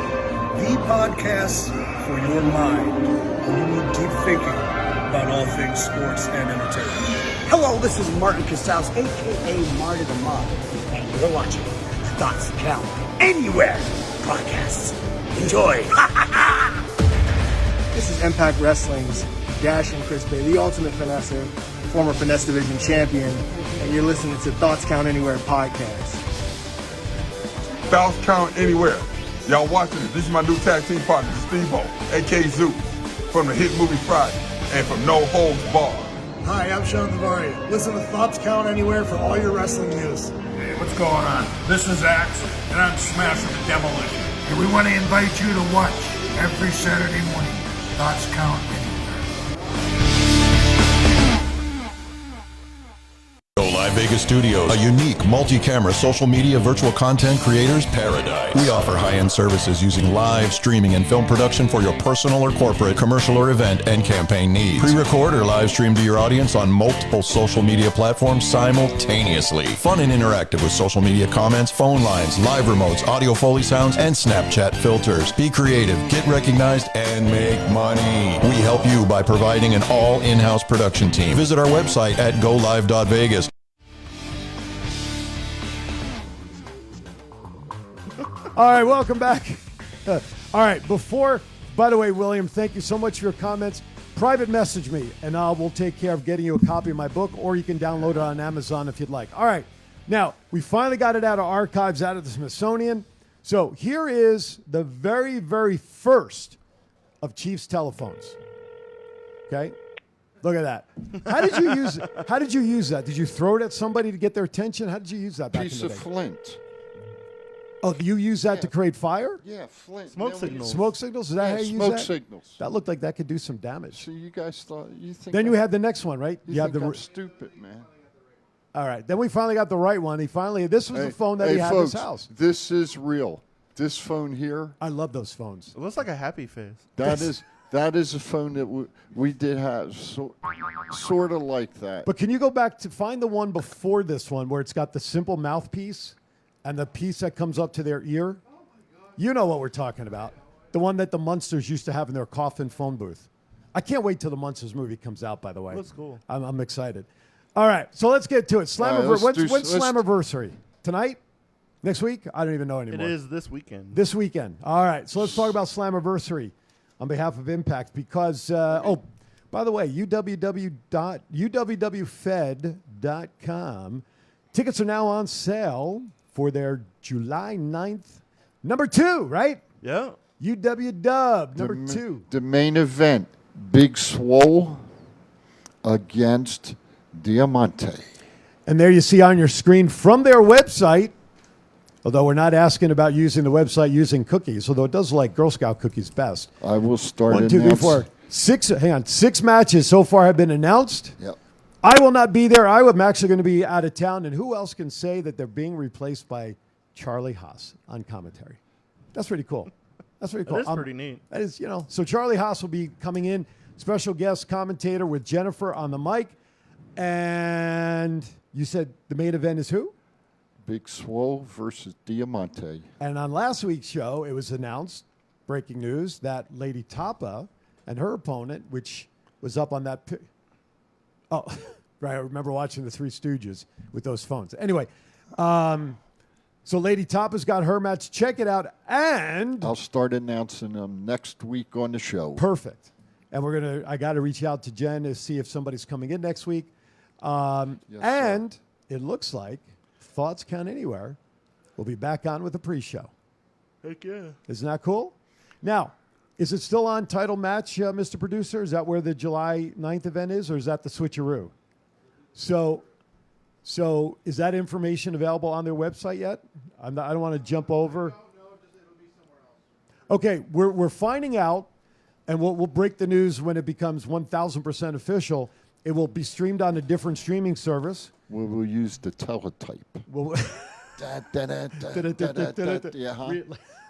The podcast for your mind when you need deep thinking about all things sports and entertainment. Hello, this is Martin Casals, a.k.a. Marty the Mob, and you're watching the Thoughts Count Anywhere podcast. Enjoy. This is Impact Wrestling's Dash and Chris Bay, the ultimate finesser, former Finesse Division champion, and you're listening to Thoughts Count Anywhere podcast. Thoughts Count Anywhere. Y'all watching it. This is my new tag team partner, Steve-O, a.k.a. Zeus, from the hit movie Friday, and from No Holds Barred. Hi, I'm Sean Devari. Listen to Thoughts Count Anywhere for all your wrestling news. Hey, what's going on? This is Axe, and I'm smashing the demolition. And we want to invite you to watch every Saturday morning. Thoughts Count Anywhere. Go Live Vegas Studios, a unique multi-camera social media virtual content creators paradise. We offer high-end services using live streaming and film production for your personal or corporate, commercial or event and campaign needs. Pre-record or live stream to your audience on multiple social media platforms simultaneously. Fun and interactive with social media comments, phone lines, live remotes, audio Foley sounds, and Snapchat filters. Be creative, get recognized, and make money. We help you by providing an all in-house production team. Visit our website at golive.vegas. All right, welcome back. All right, by the way, William, thank you so much for your comments. Private message me, and we'll take care of getting you a copy of my book, or you can download it on Amazon if you'd like. All right, now, we finally got it out of archives, out of the Smithsonian. So here is the very, very first of Chief's telephones. Okay? Look at that. How did you use that? Did you throw it at somebody to get their attention? How did you use that back in the day? Piece of flint. Oh, you use that to create fire? Yeah, flint. Smoke signals. Smoke signals? Is that how you use that? Smoke signals. That looked like that could do some damage. So you guys thought, you think... Then you had the next one, right? You think I'm stupid, man. All right. Then we finally got the right one. This was the phone that he had folks, in his house. This is real. This phone here. I love those phones. It looks like a happy face. That is a phone that we did have, sort of like that. But can you go back to find the one before this one where it's got the simple mouthpiece and the piece that comes up to their ear? You know what we're talking about. The one that the Munsters used to have in their coffin phone booth. I can't wait till the Munsters movie comes out, by the way. That's cool. I'm excited. All right, so let's get to it. When's Slammiversary? Tonight? Next week? I don't even know anymore. It is this weekend. This weekend. All right, so let's talk about Slammiversary on behalf of Impact because, by the way, uwwfed.com. Tickets are now on sale for their July 9th. Number 2, right? Yeah. UW Dub, number 2. The main event, Big Swole against Diamante. And there you see on your screen from their website, although we're not asking about using the website using cookies, although it does like Girl Scout cookies best. I will start 1, 2, 3, 4. 6 matches so far have been announced. Yep. I will not be there. I'm actually going to be out of town. And who else can say that they're being replaced by Charlie Haas on commentary? That's pretty cool. That's pretty cool. That is pretty neat. That is, so Charlie Haas will be coming in, special guest commentator with Jennifer on the mic. And you said the main event is who? Big Swole versus Diamante. And on last week's show, it was announced, breaking news, that Lady Tapa and her opponent, which was up on that... Oh, right. I remember watching the Three Stooges with those phones. Anyway, so Lady Tapa's got her match. Check it out. And I'll start announcing them next week on the show. Perfect. And I got to reach out to Jen to see if somebody's coming in next week. And it looks like Thoughts Count Anywhere will be back on with the pre-show. Heck yeah. Isn't that cool? Now, is it still on title match, Mr. Producer? Is that where the July 9th event is, or is that the switcheroo? So is that information available on their website yet? I don't want to jump over. Okay, we're finding out, and we'll break the news when it becomes 1,000% official. It will be streamed on a different streaming service. We'll use the teletype.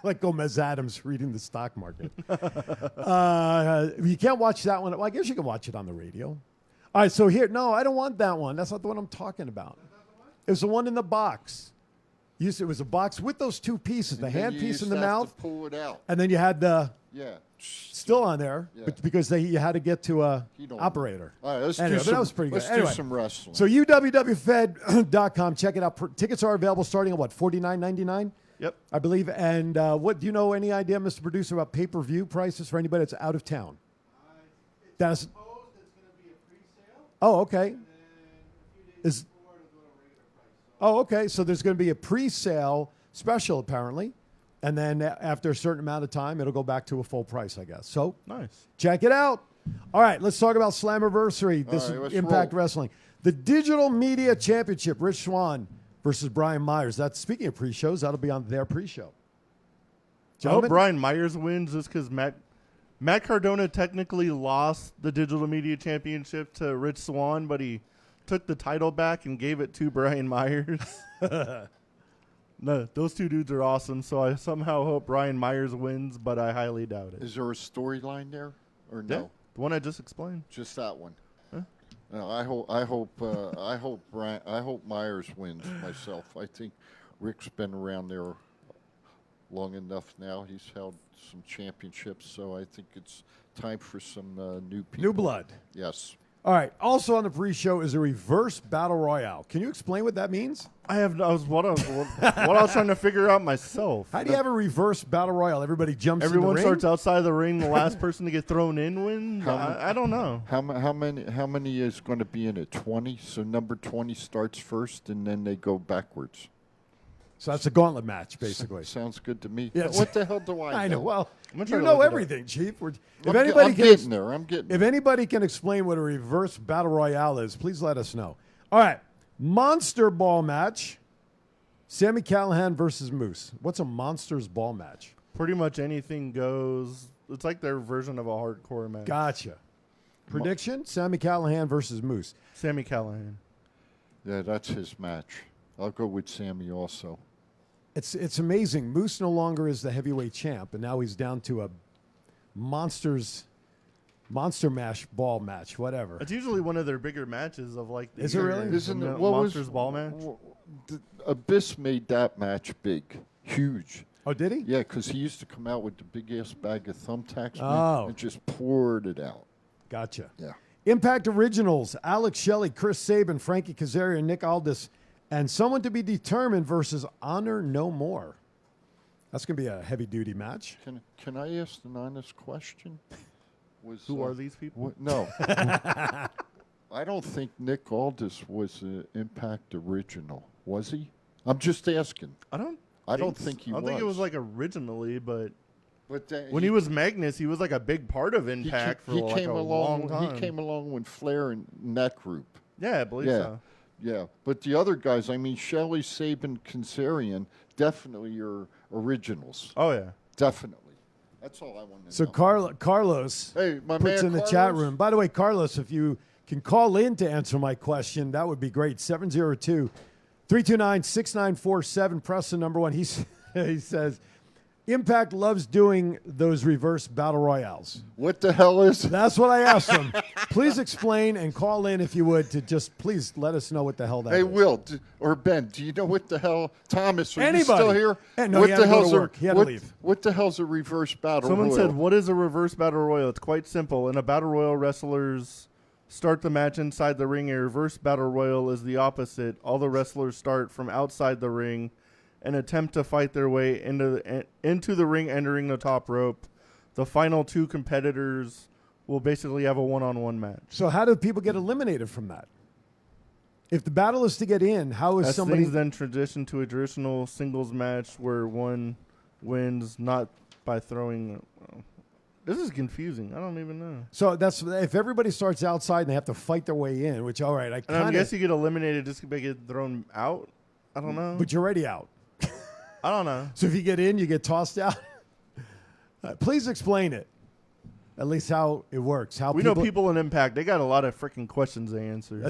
Like Gomez Adams reading the stock market. You can't watch that one. Well, I guess you can watch it on the radio. All right, so here. No, I don't want that one. That's not the one I'm talking about. It was the one in the box. It was a box with those two pieces, the hand piece in the mouth. Pull it out. And then you had the... Yeah. Still on there, but because you had to get to a operator. All right, but that was pretty good. Let's do some wrestling. So uwwfed.com, check it out. Tickets are available starting at what, $49.99? Yep. I believe. And what do you know any idea, Mr. Producer, about pay-per-view prices for anybody that's out of town? That's oh, okay. Okay. So there's going to be a pre-sale special apparently. And then after a certain amount of time, it'll go back to a full price, I guess. So nice. Check it out. All right, let's talk about Slammiversary. This is Impact Wrestling. The Digital Media Championship, Rich Swann versus Brian Myers. That's speaking of pre-shows, that'll be on their pre-show. I hope Brian Myers wins just because Matt Cardona technically lost the Digital Media Championship to Rich Swann, but he took the title back and gave it to Brian Myers. No, those two dudes are awesome, so I somehow hope Brian Myers wins, but I highly doubt it. Is there a storyline there, or no? Yeah, the one I just explained. Just that one. Huh? No, I hope Myers wins myself. I think Rick's been around there long enough now. He's held some championships, so I think it's time for some new people. New blood. Yes. All right. Also on the pre-show is a reverse battle royale. Can you explain what that means? What I was trying to figure out myself. How do you have a reverse battle royale? Everybody jumps. Everyone in the starts ring? outside the ring. The last person to get thrown in wins. I don't know. How many is going to be in it? 20. So number 20 starts first, and then they go backwards. So that's a gauntlet match, basically. Sounds good to me. Yes. What the hell do I know? I know. Well, I'm you know everything, Chief. I'm getting there. If anybody can explain what a reverse battle royale is, please let us know. All right. Monster Ball match. Sami Callihan versus Moose. What's a Monsters Ball match? Pretty much anything goes. It's like their version of a hardcore match. Gotcha. Prediction? Sami Callihan versus Moose. Sami Callihan. Yeah, that's his match. I'll go with Sammy also. It's amazing. Moose no longer is the heavyweight champ, and now he's down to a Monster Mash Ball match, whatever. It's usually one of their bigger matches of like the Is it really? Isn't it Monsters Ball match? Abyss made that match big, huge. Oh, did he? Yeah, because he used to come out with the big ass bag of thumbtacks and just poured it out. Gotcha. Yeah. Impact Originals: Alex Shelley, Chris Sabin, Frankie Kazarian, Nick Aldis, and someone to be determined versus Honor No More. That's going to be a heavy-duty match. Can I ask an honest question? Who are these people? No. I don't think Nick Aldis was an Impact original. Was he? I'm just asking. I don't think he was. I don't think it was like originally, but when he was Magnus, he was like a big part of Impact for like a long time. He came along with Flair and that group. Yeah, I believe so. Yeah, but the other guys, I mean, Shelley, Sabin, Kazarian, definitely are originals. Oh, yeah. Definitely. That's all I want to know. So Carlos hey, my puts man in the Carlos? chat room. By the way, Carlos, if you can call in to answer my question, that would be great. 702-329-6947. Press the number 1. He says, Impact loves doing those reverse battle royales. What the hell is it? That's what I asked him. Please explain and call in if you would to just please let us know what the hell that is. Hey, Will or Ben, do you know what the hell? Thomas, are Anybody. you still here? No, he had to go to work. He had to leave. What the hell's a reverse battle Someone royal? said, what is a reverse battle royal? It's quite simple. In a battle royal, wrestlers start the match inside the ring. A reverse battle royal is the opposite. All the wrestlers start from outside the ring and attempt to fight their way into the ring, entering the top rope. The final 2 competitors will basically have a one-on-one match. So how do people get eliminated from that? If the battle is to get in, how is somebody... Things then transition to a traditional singles match where one wins not by throwing... This is confusing. I don't even know. So that's if everybody starts outside and they have to fight their way in, which, all right, I guess you get eliminated just to get thrown out? I don't know. But you're already out. I don't know. So if you get in, you get tossed out? Please explain it. At least how it works. We know people in Impact, they got a lot of freaking questions to answer.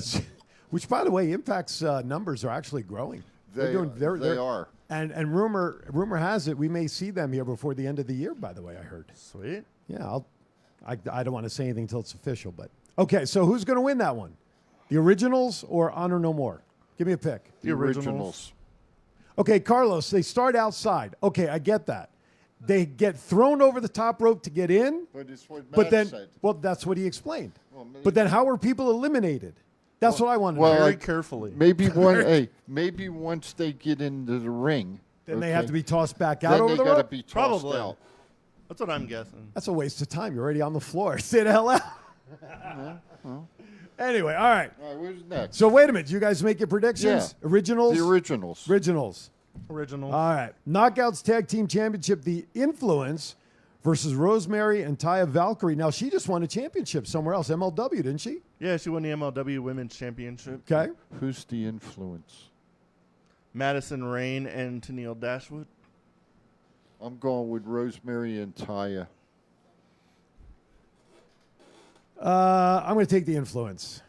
Which, by the way, Impact's numbers are actually growing. They are. And rumor has it we may see them here before the end of the year, by the way, I heard. Sweet. Yeah, I don't want to say anything until it's official. But okay, so who's going to win that one? The Originals or Honor No More? Give me a pick. The Originals. Okay, Carlos, they start outside. Okay, I get that. They get thrown over the top rope to get in. But it's what Matt said. Well, that's what he explained. But then how are people eliminated? That's what I want to know. Very carefully. Maybe maybe once they get into the ring, then they have to be tossed back out over the rope? Then they got to be tossed Probably. out. That's what I'm guessing. That's a waste of time. You're already on the floor. Stay the hell out. Anyway, all right. All right, who's next? So wait a minute. You guys make your predictions? Yeah. Originals? The Originals. Originals. All right. Knockouts Tag Team Championship, The Influence versus Rosemary and Taya Valkyrie. Now, she just won a championship somewhere else, MLW, didn't she? Yeah, she won the MLW Women's Championship. Okay. Who's the Influence? Madison Rayne and Tennille Dashwood. I'm going with Rosemary and Taya. I'm going to take The Influence.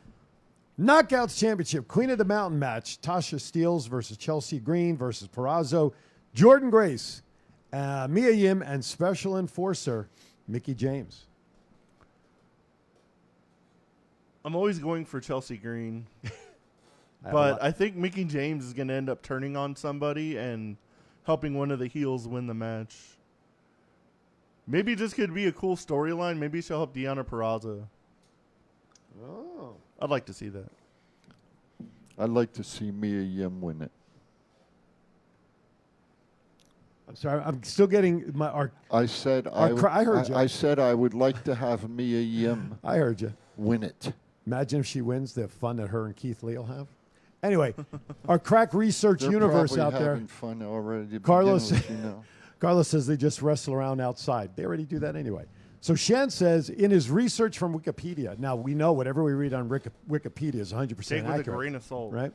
Knockouts Championship, Queen of the Mountain match. Tasha Steeles versus Chelsea Green versus Purrazzo. Jordan Grace, Mia Yim, and Special Enforcer Mickie James. I'm always going for Chelsea Green. But I think Mickie James is going to end up turning on somebody and helping one of the heels win the match. Maybe this could be a cool storyline. Maybe she'll help Deonna Purrazzo. Oh. I'd like to see that. I'd like to see Mia Yim win it. I'm sorry. I'm still getting my... I said I heard you. I said I would like to have Mia Yim I heard you. win it. Imagine if she wins, the fun that her and Keith Lee will have. Anyway, our crack research They're universe probably out there. having fun already. to Carlos, begin with, you know. Carlos says they just wrestle around outside. They already do that anyway. So Shen says, in his research from Wikipedia, now we know whatever we read on Wikipedia is 100% Take accurate. with a grain of salt. Right?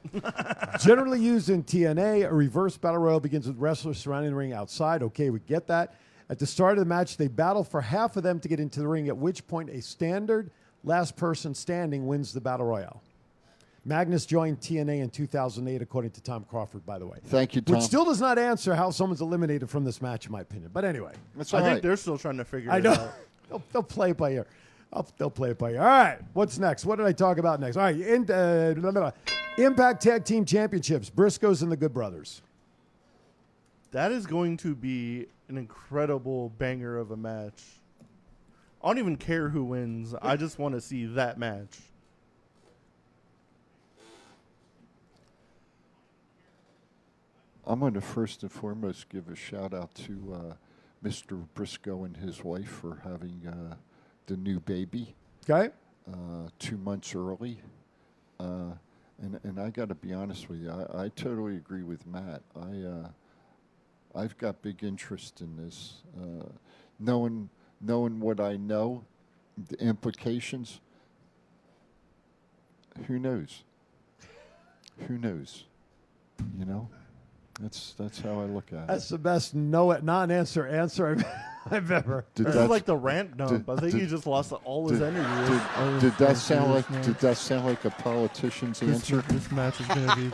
Generally used in TNA, a reverse battle royal begins with wrestlers surrounding the ring outside. Okay, we get that. At the start of the match, they battle for half of them to get into the ring, at which point a standard last person standing wins the battle royale. Magnus joined TNA in 2008, according to Tom Crawford, by the way. Thank you, Tom. Which still does not answer how someone's eliminated from this match, in my opinion. But anyway. I think they're still trying to figure it out. They'll play it by ear. They'll play it by ear. All right. What's next? What did I talk about next? All right. Impact Tag Team Championships. Briscoes and the Good Brothers. That is going to be an incredible banger of a match. I don't even care who wins. I just want to see that match. I'm going to first and foremost give a shout out to Mr. Briscoe and his wife for having the new baby. Okay. 2 months early. And I got to be honest with you, I totally agree with Matt. I've got big interest in this. Knowing what I know, the implications, who knows? Who knows? You know? That's how I look at it. That's the best non-answer answer I've ever. This is like the rant dump. I think he just lost all his energy. Did that sound like a politician's answer? This match is going to be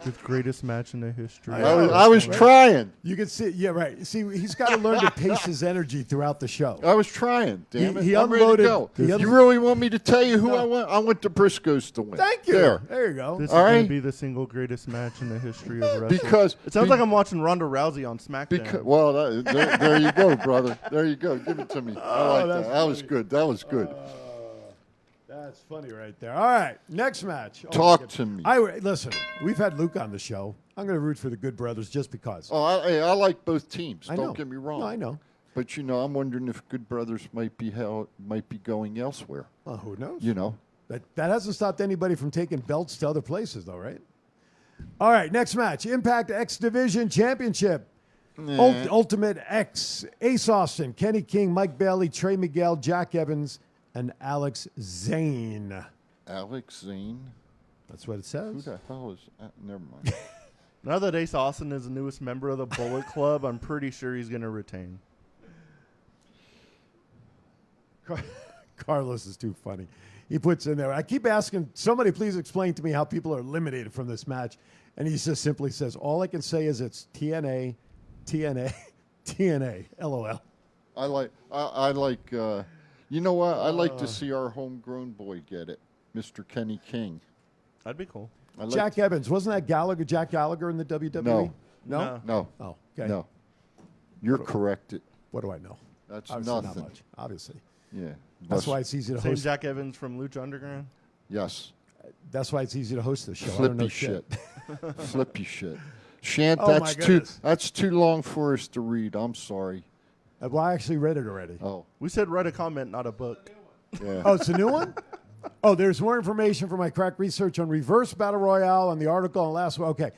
the greatest match in the history. I was trying. You can see, yeah, right. See, he's got to learn to pace his energy throughout the show. I was trying. Damn it! He I'm ready to unloaded. go. You really want me to tell you who I want? I want the Briscoes to win. Thank you. There you go. This is going to be the single greatest match in the history of wrestling. Because it sounds like I'm watching Ronda Rousey on SmackDown. There you go, brother. There you go. Give it to me. I like that. That was good. That was good. That's funny right there. All right, next match. Talk to me. Listen, we've had Luke on the show. I'm going to root for the Good Brothers just because. Oh, I like both teams. I know. Don't get me wrong. No, I know. But I'm wondering if Good Brothers might be going elsewhere. Well, who knows? That hasn't stopped anybody from taking belts to other places, though, right? All right, next match: Impact X Division Championship. Ultimate X: Ace Austin, Kenny King, Mike Bailey, Trey Miguel, Jack Evans, and Alex Zane. Alex Zane? That's what it says. Who the hell is never mind. Now that Ace Austin is the newest member of the Bullet Club, I'm pretty sure he's going to retain. Carlos is too funny. He puts in there, I keep asking, somebody please explain to me how people are eliminated from this match. And he just simply says, all I can say is it's TNA, TNA, TNA, LOL. I like, you know what? I like to see our homegrown boy get it, Mr. Kenny King. That'd be cool. Jack Evans, wasn't that Jack Gallagher in the WWE? No. Oh, okay. No. You're corrected. What do I know? That's obviously nothing. Not much, obviously. Yeah. That's why it's easy to Same host. Jack Evans from Lucha Underground? Yes. That's why it's easy to host the show. I don't Flippy know shit. Flippy shit. Shant, Oh, that's too long for us to read. I'm sorry. Well, I actually read it already. Oh. We said write a comment, not a book. Yeah. Oh, it's a new one? Oh, there's more information from my crack research on Reverse Battle Royale on the article on last one. Okay.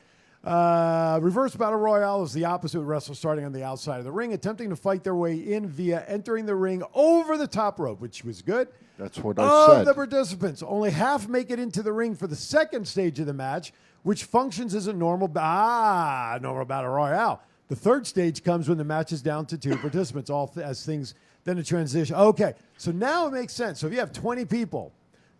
Reverse Battle Royale is the opposite of wrestlers starting on the outside of the ring, attempting to fight their way in via entering the ring over the top rope, which was good. That's what I said. Of the participants, only half make it into the ring for the second stage of the match, which functions as a normal Battle Royale. The third stage comes when the match is down to 2 participants, as things then a transition. Okay, so now it makes sense. So if you have 20 people,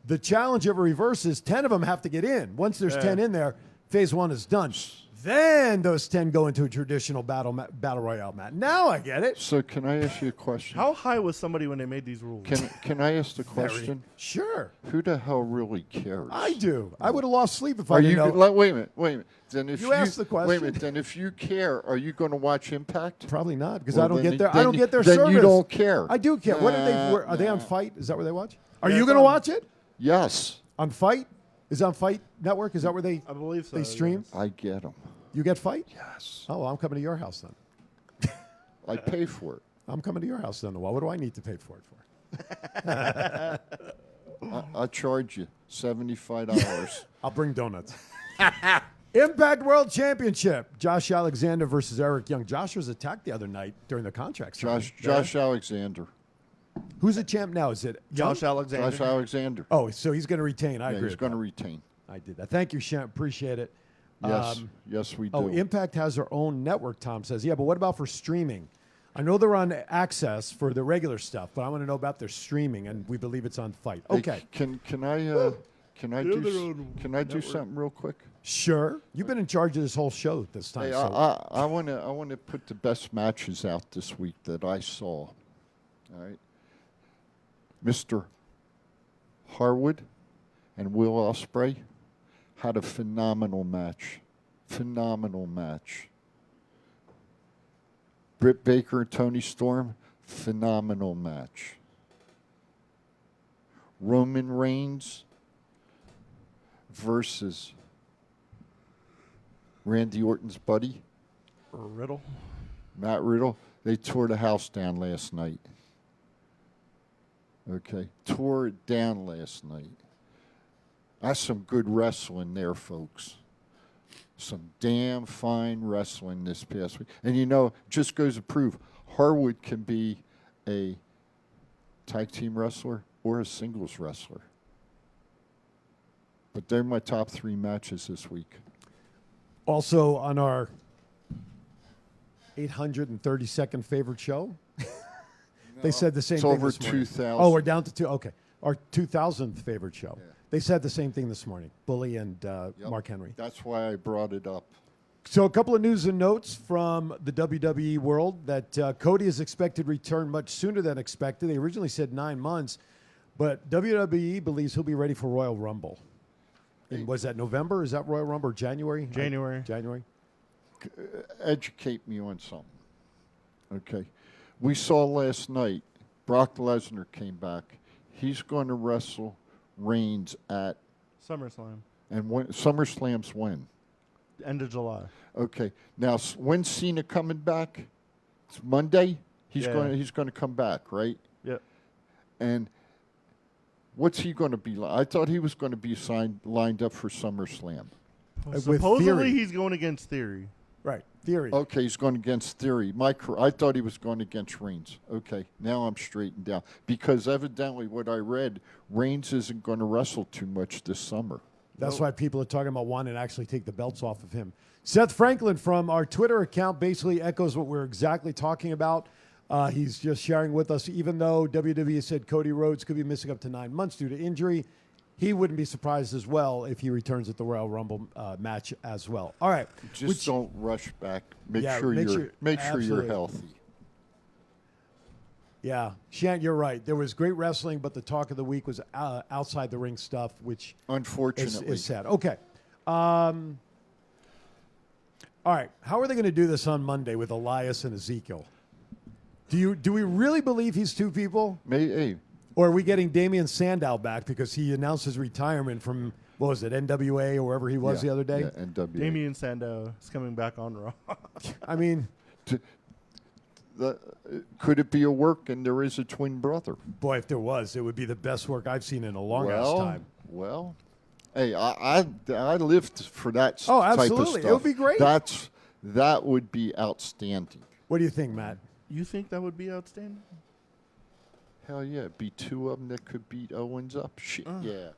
the challenge of a reverse is 10 of them have to get in. Once there's 10 in there, phase 1 is done. Then those 10 go into a traditional battle royale match. Now I get it. So can I ask you a question? How high was somebody when they made these rules? Can I ask the question? Sure. Who the hell really cares? I do. I would have lost sleep if I didn't know. Wait a minute. Then if you asked the question. Wait a minute. Then if you care, are you going to watch Impact? Probably not, because I don't get their. I don't get their service. Then you don't care. I do care. What are they? Are they on Fight? Is that where they watch? Are you going to watch it? Yes. On Fight? Is it on Fight Network? Is that where they? I believe so. They stream. Yes. I get them. You get Fight? Yes. Oh, well, I'm coming to your house then. I pay for it. I'm coming to your house then. Well, what do I need to pay for it for? I'll charge you $75. I'll bring donuts. Impact World Championship. Josh Alexander versus Eric Young. Josh was attacked the other night during the contract signing. Josh Alexander. Who's the champ now? Is it Young? Josh Alexander. Josh Alexander. Oh, so he's going to retain. I agree. He's going to retain. I did that. Thank you, Shem. Appreciate it. Yes, yes, we do. Oh, Impact has their own network, Tom says. Yeah, but what about for streaming? I know they're on Access for the regular stuff, but I want to know about their streaming, and we believe it's on Fight. Okay. Hey, can I do something real quick? Sure. You've been in charge of this whole show this time. Hey, so. I want to put the best matches out this week that I saw. All right. Mr. Harwood and Will Ospreay had a phenomenal match. Phenomenal match. Britt Baker and Tony Storm, phenomenal match. Roman Reigns versus Randy Orton's buddy. Riddle. Matt Riddle. They tore the house down last night. Okay. Tore it down last night. That's some good wrestling there, folks. Some damn fine wrestling this past week. And you know, just goes to prove Harwood can be a tag team wrestler or a singles wrestler. But they're my top 3 matches this week. Also on our 832nd favorite show, They said the same it's thing over this morning. 2,000. Oh, we're down to 2. Okay. Our 2,000th favorite show. They said the same thing this morning, Bully and Mark Henry. That's why I brought it up. So a couple of news and notes from the WWE world that Cody is expected to return much sooner than expected. They originally said 9 months, but WWE believes he'll be ready for Royal Rumble. And was that November? Is that Royal Rumble or January? January. January. Educate me on something. Okay. We saw last night Brock Lesnar came back. He's going to wrestle Reigns at SummerSlam. And when SummerSlam's when? End of July. Okay. Now, when's Cena coming back? It's Monday. He's Yeah. going to come back, right? Yep. And what's he going to be like? I thought he was going to be lined up for SummerSlam. Supposedly he's going against Theory. Right. Theory. Okay, he's going against Theory. I thought he was going against Reigns. Okay, now I'm straightened down. Because evidently what I read, Reigns isn't going to wrestle too much this summer. That's why people are talking about wanting to actually take the belts off of him. Seth Franklin from our Twitter account basically echoes what we're exactly talking about. He's just sharing with us, even though WWE said Cody Rhodes could be missing up to 9 months due to injury, he wouldn't be surprised as well if he returns at the Royal Rumble match as well. All right. Just don't rush back. Make Yeah, sure make you're sure- you're absolutely. healthy. Yeah, Shant, you're right. There was great wrestling, but the talk of the week was outside the ring stuff, which Unfortunately. is sad. Okay. All right. How are they going to do this on Monday with Elias and Ezekiel? Do we really believe he's two people? Hey. Or are we getting Damian Sandow back because he announced his retirement from, what was it, NWA or wherever he was the other day? Yeah, NWA. Damian Sandow is coming back on Raw. I mean, could it be a work and there is a twin brother? boy, if there was, it would be the best work I've seen in a long ass time. Well, hey, I lived for that Oh, type of absolutely. stuff. It would be great. That would be outstanding. What do you think, Matt? You think that would be outstanding? Hell yeah, it'd be two of them that could beat Owens up. Shit, yeah.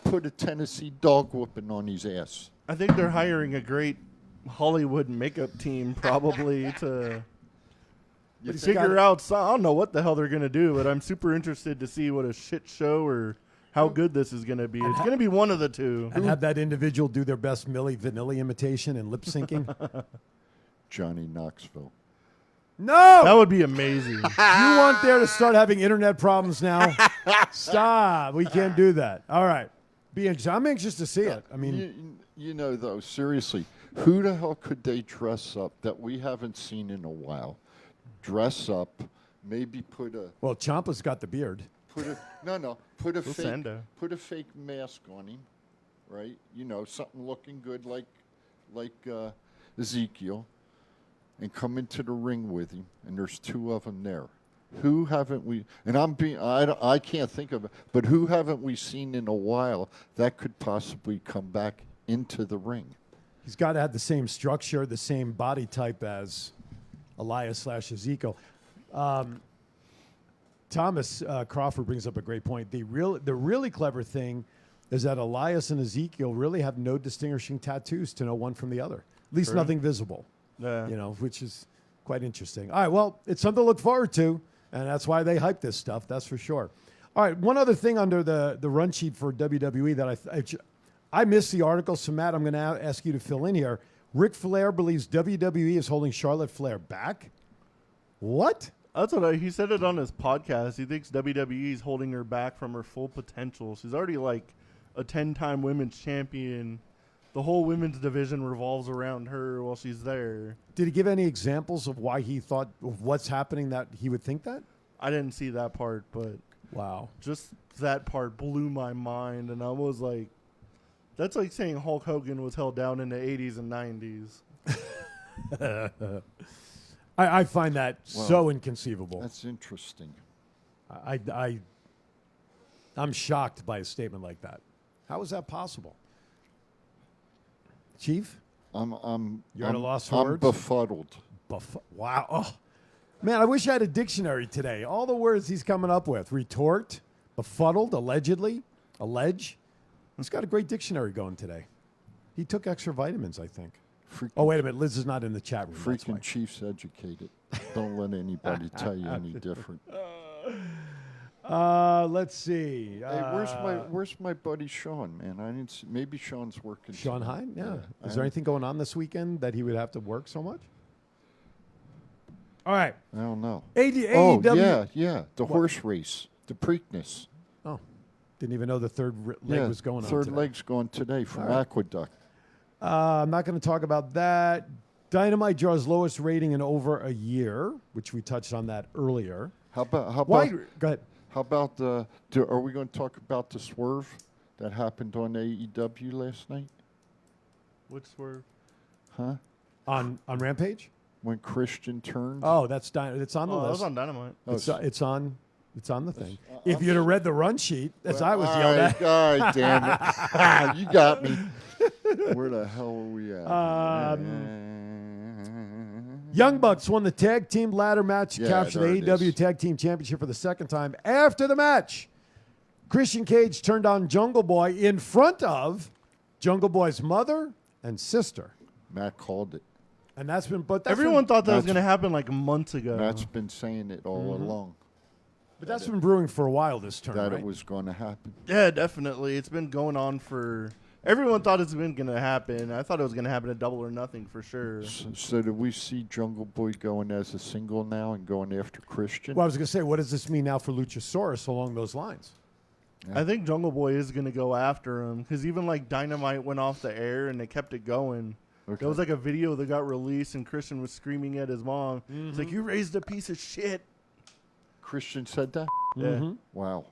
Put a Tennessee dog whooping on his ass. I think they're hiring a great Hollywood makeup team probably to figure out. I don't know what the hell they're going to do, but I'm super interested to see what a shit show or how good this is going to be. It's going to be one of the two. And have that individual do their best Milli Vanilli imitation and lip syncing? Johnny Knoxville. No! That would be amazing. You want there to start having internet problems now? Stop. We can't do that. All right. I'm anxious to see it. I mean, you know, though, seriously, who the hell could they dress up that we haven't seen in a while? Dress up, maybe put a... Well, Ciampa's got the beard. Put a fake mask on him, right? You know, something looking good like Ezekiel, and come into the ring with him, and there's two of them there. Who haven't we? And I can't think of it, but who haven't we seen in a while that could possibly come back into the ring? He's got to have the same structure, the same body type as Elias/Ezekiel. Thomas Crawford brings up a great point. The really clever thing is that Elias and Ezekiel really have no distinguishing tattoos to know one from the other. At least True. nothing visible. Yeah. You know, which is quite interesting. All right, well, it's something to look forward to, and that's why they hype this stuff. That's for sure. All right, one other thing under the run sheet for WWE that I missed the article, so Matt, I'm going to ask you to fill in here. Ric Flair believes WWE is holding Charlotte Flair back. What? That's what he said it on his podcast. He thinks WWE is holding her back from her full potential. She's already like a 10-time women's champion. The whole women's division revolves around her while she's there. Did he give any examples of why he thought of what's happening that he would think that? I didn't see that part, but wow, just that part blew my mind, and I was like, that's like saying Hulk Hogan was held down in the 80s and 90s. I find that so inconceivable. That's interesting. I'm shocked by a statement like that. How is that possible? Chief? You're at a loss for I'm words? befuddled. Wow. Oh. Man, I wish I had a dictionary today. All the words he's coming up with. Retort, befuddled, allegedly, allege. He's got a great dictionary going today. He took extra vitamins, I think. Oh, wait a minute. Liz is not in the chat room. Freaking Chiefs educated. Don't let anybody tell you any different. Let's see. Hey, where's my buddy Sean, man? I didn't see, maybe Sean's working. Sean tonight. Hine? Yeah. Is there anything going on this weekend that he would have to work so much? All right. I don't know. AEW. Yeah. The horse race, the Preakness. Oh, didn't even know the third leg was going on. Third today. leg's going today from All right. Aqueduct. I'm not going to talk about that. Dynamite draws lowest rating in over a year, which we touched on that earlier. How about? Go ahead. How about are we going to talk about the swerve that happened on AEW last night? Which swerve? Huh? On Rampage? When Christian turned. Oh, it's on the list. That was on Dynamite. It's on the thing. If you'd have read the run sheet, as I was yelled at. All right, damn it. You got me. Where the hell are we at? Young Bucks won the tag team ladder match to Yeah, capture there the it AEW is. Tag Team Championship for the second time. After the match, Christian Cage turned on Jungle Boy in front of Jungle Boy's mother and sister. Matt called it. And that's been, Everyone thought that was going to happen like months ago. Matt's been saying it all along. But that's been brewing for a while, this turn, That right? it was going to happen. Yeah, definitely. It's been going on for. Everyone thought it's been going to happen. I thought it was going to happen at Double or Nothing for sure. So do we see Jungle Boy going as a single now and going after Christian? Well, I was going to say, what does this mean now for Luchasaurus along those lines? I think Jungle Boy is going to go after him because even like Dynamite went off the air and they kept it going. Okay. There was like a video that got released and Christian was screaming at his mom. It's like, you raised a piece of shit. Christian said that? Yeah. Wow.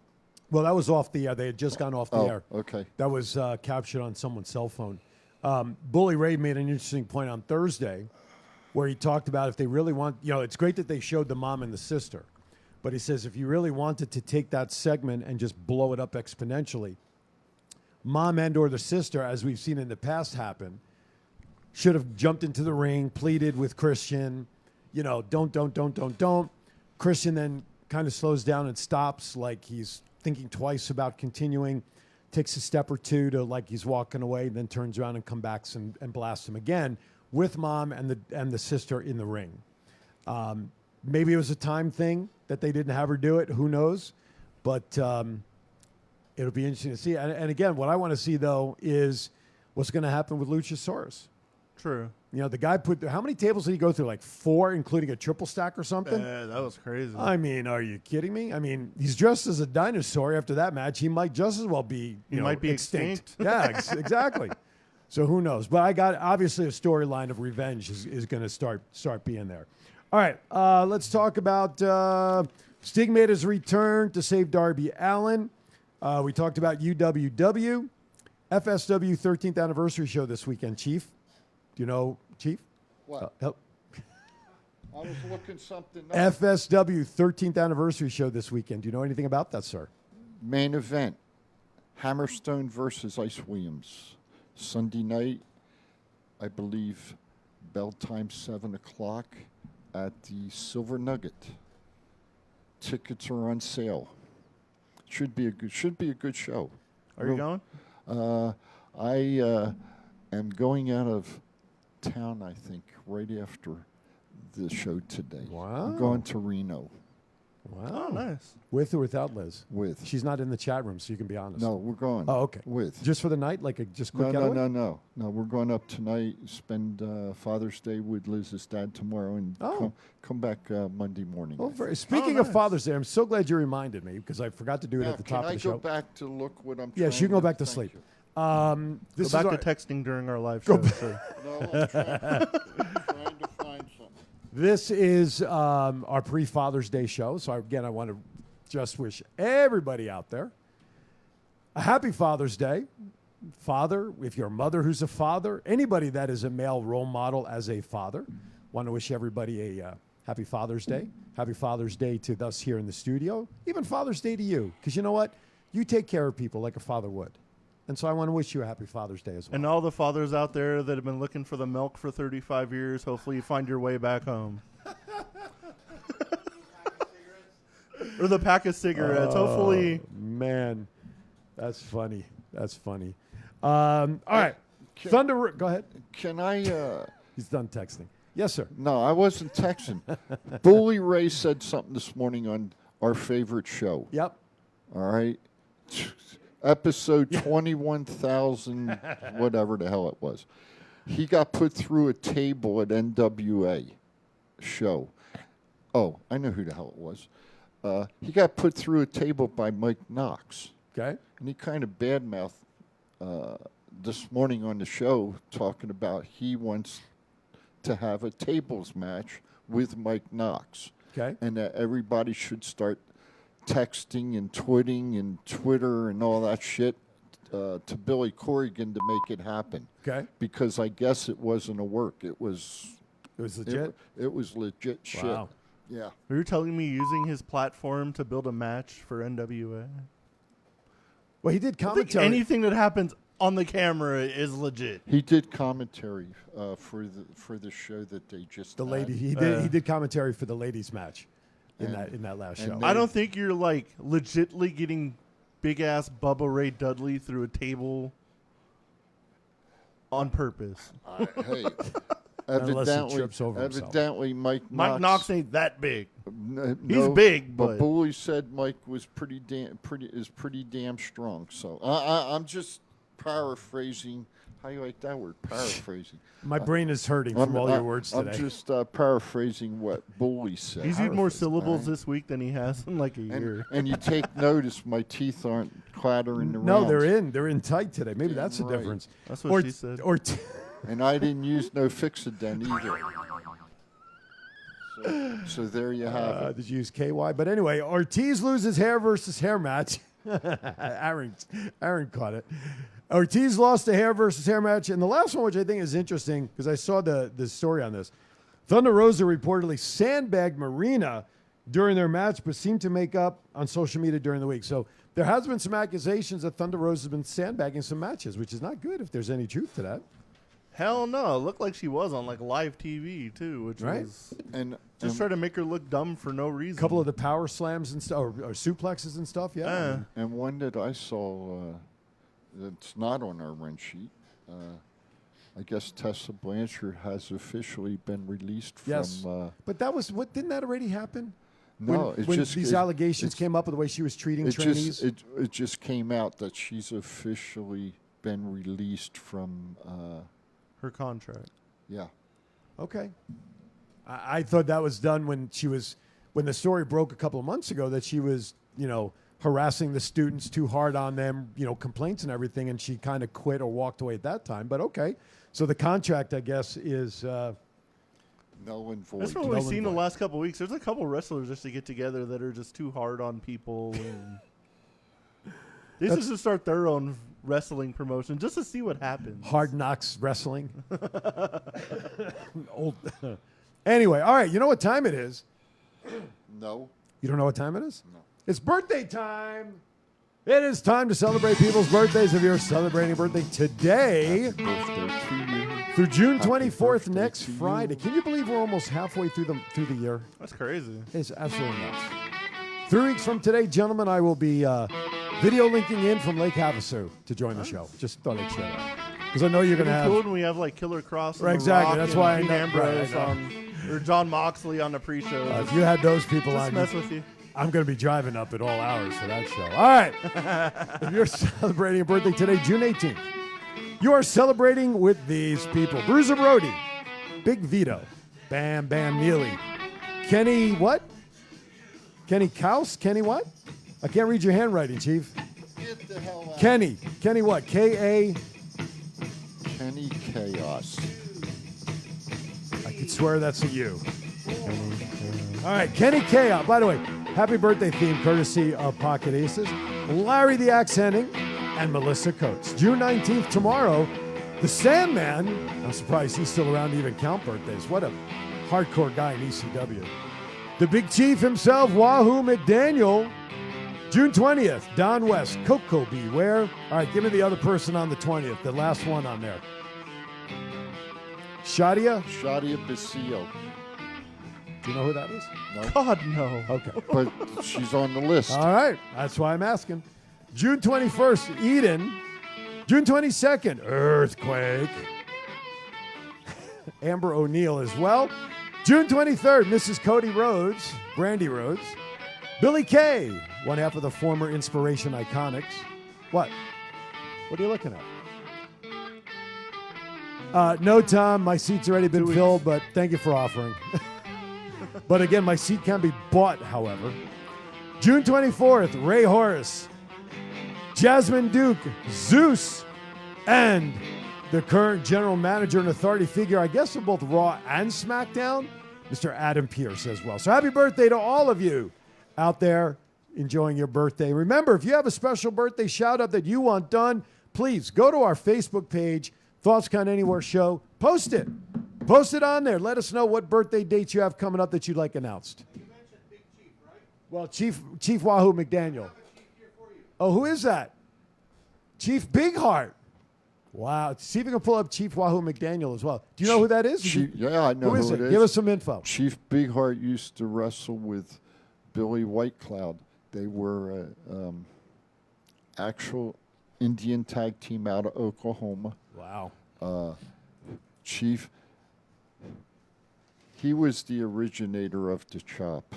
Well, that was off the air. They had just gone off the air. Okay. That was captured on someone's cell phone. Bully Ray made an interesting point on Thursday where he talked about if they really want, it's great that they showed the mom and the sister. But he says if you really wanted to take that segment and just blow it up exponentially, mom and or the sister, as we've seen in the past happen, should have jumped into the ring, pleaded with Christian, don't. Christian then kind of slows down and stops like he's thinking twice about continuing, takes a step or two to like he's walking away, then turns around and comes back and blasts him again with mom and the sister in the ring. Maybe it was a time thing that they didn't have her do it. Who knows? But it'll be interesting to see. And again, what I want to see, though, is what's going to happen with Luchasaurus. True. The guy how many tables did he go through? Like 4, including a triple stack or something? Yeah, that was crazy. I mean, are you kidding me? I mean, he's dressed as a dinosaur. After that match, he might just as well be, He might be extinct. Yeah, exactly. So who knows? But I got obviously a storyline of revenge is going to start being there. All right, let's talk about Sting made his return to save Darby Allin. We talked about UWW, FSW 13th anniversary show this weekend. Chief, do you know, Chief? What? Help. I was looking something up. FSW 13th anniversary show this weekend. Do you know anything about that, sir? Main event, Hammerstone versus Ice Williams. Sunday night, I believe, bell time 7 o'clock at the Silver Nugget. Tickets are on sale. Should be a good show. Are you going? I am going out of town, I think, right after the show today. Wow. I'm going to Reno. Wow. Oh, nice. With or without Liz? With. She's not in the chat room, so you can be honest. No, we're going. Oh, okay. With. Just for the night? Like a just quick getaway? No, we're going up tonight, spend Father's Day with Liz's dad tomorrow, and come back Monday morning. Well, speaking of Father's Day, I'm so glad you reminded me because I forgot to do it Now, at the top of the Can I show. go back to look what I'm Yes, you can go back to sleep. This Go back is to texting during our live show. Sir. No, I'm trying to find something. This is our pre-Father's Day show. So, again, I want to just wish everybody out there a happy Father's Day. Father, if you're a mother who's a father, anybody that is a male role model as a father, want to wish everybody a happy Father's Day. Happy Father's Day to us here in the studio. Even Father's Day to you. Because you know what? You take care of people like a father would. And so I want to wish you a happy Father's Day as well. And all the fathers out there that have been looking for the milk for 35 years, hopefully you find your way back home. Or the pack of cigarettes. Hopefully. Man, that's funny. That's funny. All right. Thunder, go ahead. Can I? He's done texting. Yes, sir. No, I wasn't texting. Bully Ray said something this morning on our favorite show. Yep. All right. Episode 21,000, whatever the hell it was. He got put through a table at NWA show. Oh, I know who the hell it was. He got put through a table by Mike Knox. Okay. And he kind of badmouthed this morning on the show, talking about he wants to have a tables match with Mike Knox. Okay. And that everybody should start texting and twitting and Twitter and all that shit to Billy Corrigan to make it happen. Okay. Because I guess it wasn't a work. It was legit? It was legit shit. Wow. Yeah. Are you telling me using his platform to build a match for NWA? Well, he did I think commentary. anything that happens on the camera is legit. He did commentary for the show that they just The had. lady. He did commentary for the ladies match in that last show. I don't think you're like legitly getting big ass Bubba Ray Dudley through a table on purpose. Hey, Unless he trips over himself. evidently Mike Knox ain't that big. He's No, big, but but Bully said Mike was pretty damn strong. So I'm just paraphrasing. How you like that word? Paraphrasing. My brain is hurting from all your words today. I'm just paraphrasing what Bully said. he's used more syllables this week than he has in like a year. And you take notice, my teeth aren't clattering around. No, they're in tight today. Maybe that's the difference. That's what she said. And I didn't use no Fixodent either. So there you have it. Did you use KY? But anyway, Ortiz loses hair versus hair match. Aaron caught it. Ortiz lost a hair versus hair match. And the last one, which I think is interesting, because I saw the story on this. Thunder Rosa reportedly sandbagged Marina during their match, but seemed to make up on social media during the week. So there has been some accusations that Thunder Rosa has been sandbagging some matches, which is not good if there's any truth to that. Hell no! It looked like she was on like live TV too, which was just trying to make her look dumb for no reason. A couple of the power slams and stuff, or suplexes and stuff. Yeah. And one that I saw that's not on our run sheet. I guess Tessa Blanchard has officially been released from. Yes, but that was what? Didn't that already happen? No, when these allegations came up with the way she was treating trainees. It just came out that she's officially been released from her contract. Yeah. Okay. I thought that was done when the story broke a couple of months ago that she was, harassing the students too hard on them, complaints and everything, and she kind of quit or walked away at that time. But okay. So the contract, I guess, is null and void. That's what we've seen the last couple of weeks. There's a couple wrestlers just to get together that are just too hard on people. And they should just start their own wrestling promotion just to see what happens. Hard Knocks Wrestling. Old. Anyway, all right. You know what time it is? No. You don't know what time it is? No. It's birthday time. It is time to celebrate people's birthdays. If you're celebrating a birthday today, through June 24th, next Friday. Can you believe we're almost halfway through the year? That's crazy. It's absolutely nuts. 3 weeks from today, gentlemen, I will be video linking in from Lake Havasu to join the show. Just thought I'd share that. Because I know you're going to have... cool when we have like Killer Cross and Right, The exactly. Rock That's why I Dean know. Ambrose Right, I know. or John Moxley on the pre-show. If you had those people just on, mess with you. I'm going to be driving up at all hours for that show. All right. If you're celebrating a birthday today, June 18th, you are celebrating with these people. Bruiser Brody, Big Vito, Bam Bam Neely, Kenny what? Kenny Kaus? Kenny what? I can't read your handwriting, Chief. Get the hell out. Kenny what? K-A? Kenny Chaos. I could swear that's a U. All right, Kenny Chaos. By the way, happy birthday theme courtesy of Pocket Aces, Larry the Axe Henning, and Melissa Coates. June 19th, tomorrow, the Sandman. I'm surprised he's still around to even count birthdays. What a hardcore guy in ECW. The Big Chief himself, Wahoo McDaniel. June 20th, Don West, Coco Beware. All right, give me the other person on the 20th, the last one on there. Shadia Basile. Do you know who that is? No. God, no. Okay. But she's on the list. All right. That's why I'm asking. June 21st, Eden. June 22nd, Earthquake. Amber O'Neill as well. June 23rd, Mrs. Cody Rhodes, Brandy Rhodes. Billy Kay, one half of the former Inspiration Iconics. What? What are you looking at? No, Tom, my seat's already been filled, but thank you for offering. But again, my seat can be bought, however. June 24th, Ray Horace, Jasmine Duke, Zeus, and the current general manager and authority figure, I guess, of both Raw and SmackDown, Mr. Adam Pearce as well. So happy birthday to all of you out there enjoying your birthday. Remember, if you have a special birthday shout-out that you want done, please go to our Facebook page, Thoughts Count Anywhere Show. Post it. Post it on there. Let us know what birthday dates you have coming up that you'd like announced. You mentioned Big Chief, right? Well, Chief Wahoo McDaniel. Oh, who is that? Chief Big Heart. Wow. See if you can pull up Chief Wahoo McDaniel as well. Do you know who that is? Yeah, I know who it is. Give us some info. Chief Big Heart used to wrestle with Billy Whitecloud. They were actual Indian tag team out of Oklahoma. Wow. Chief, he was the originator of the chop.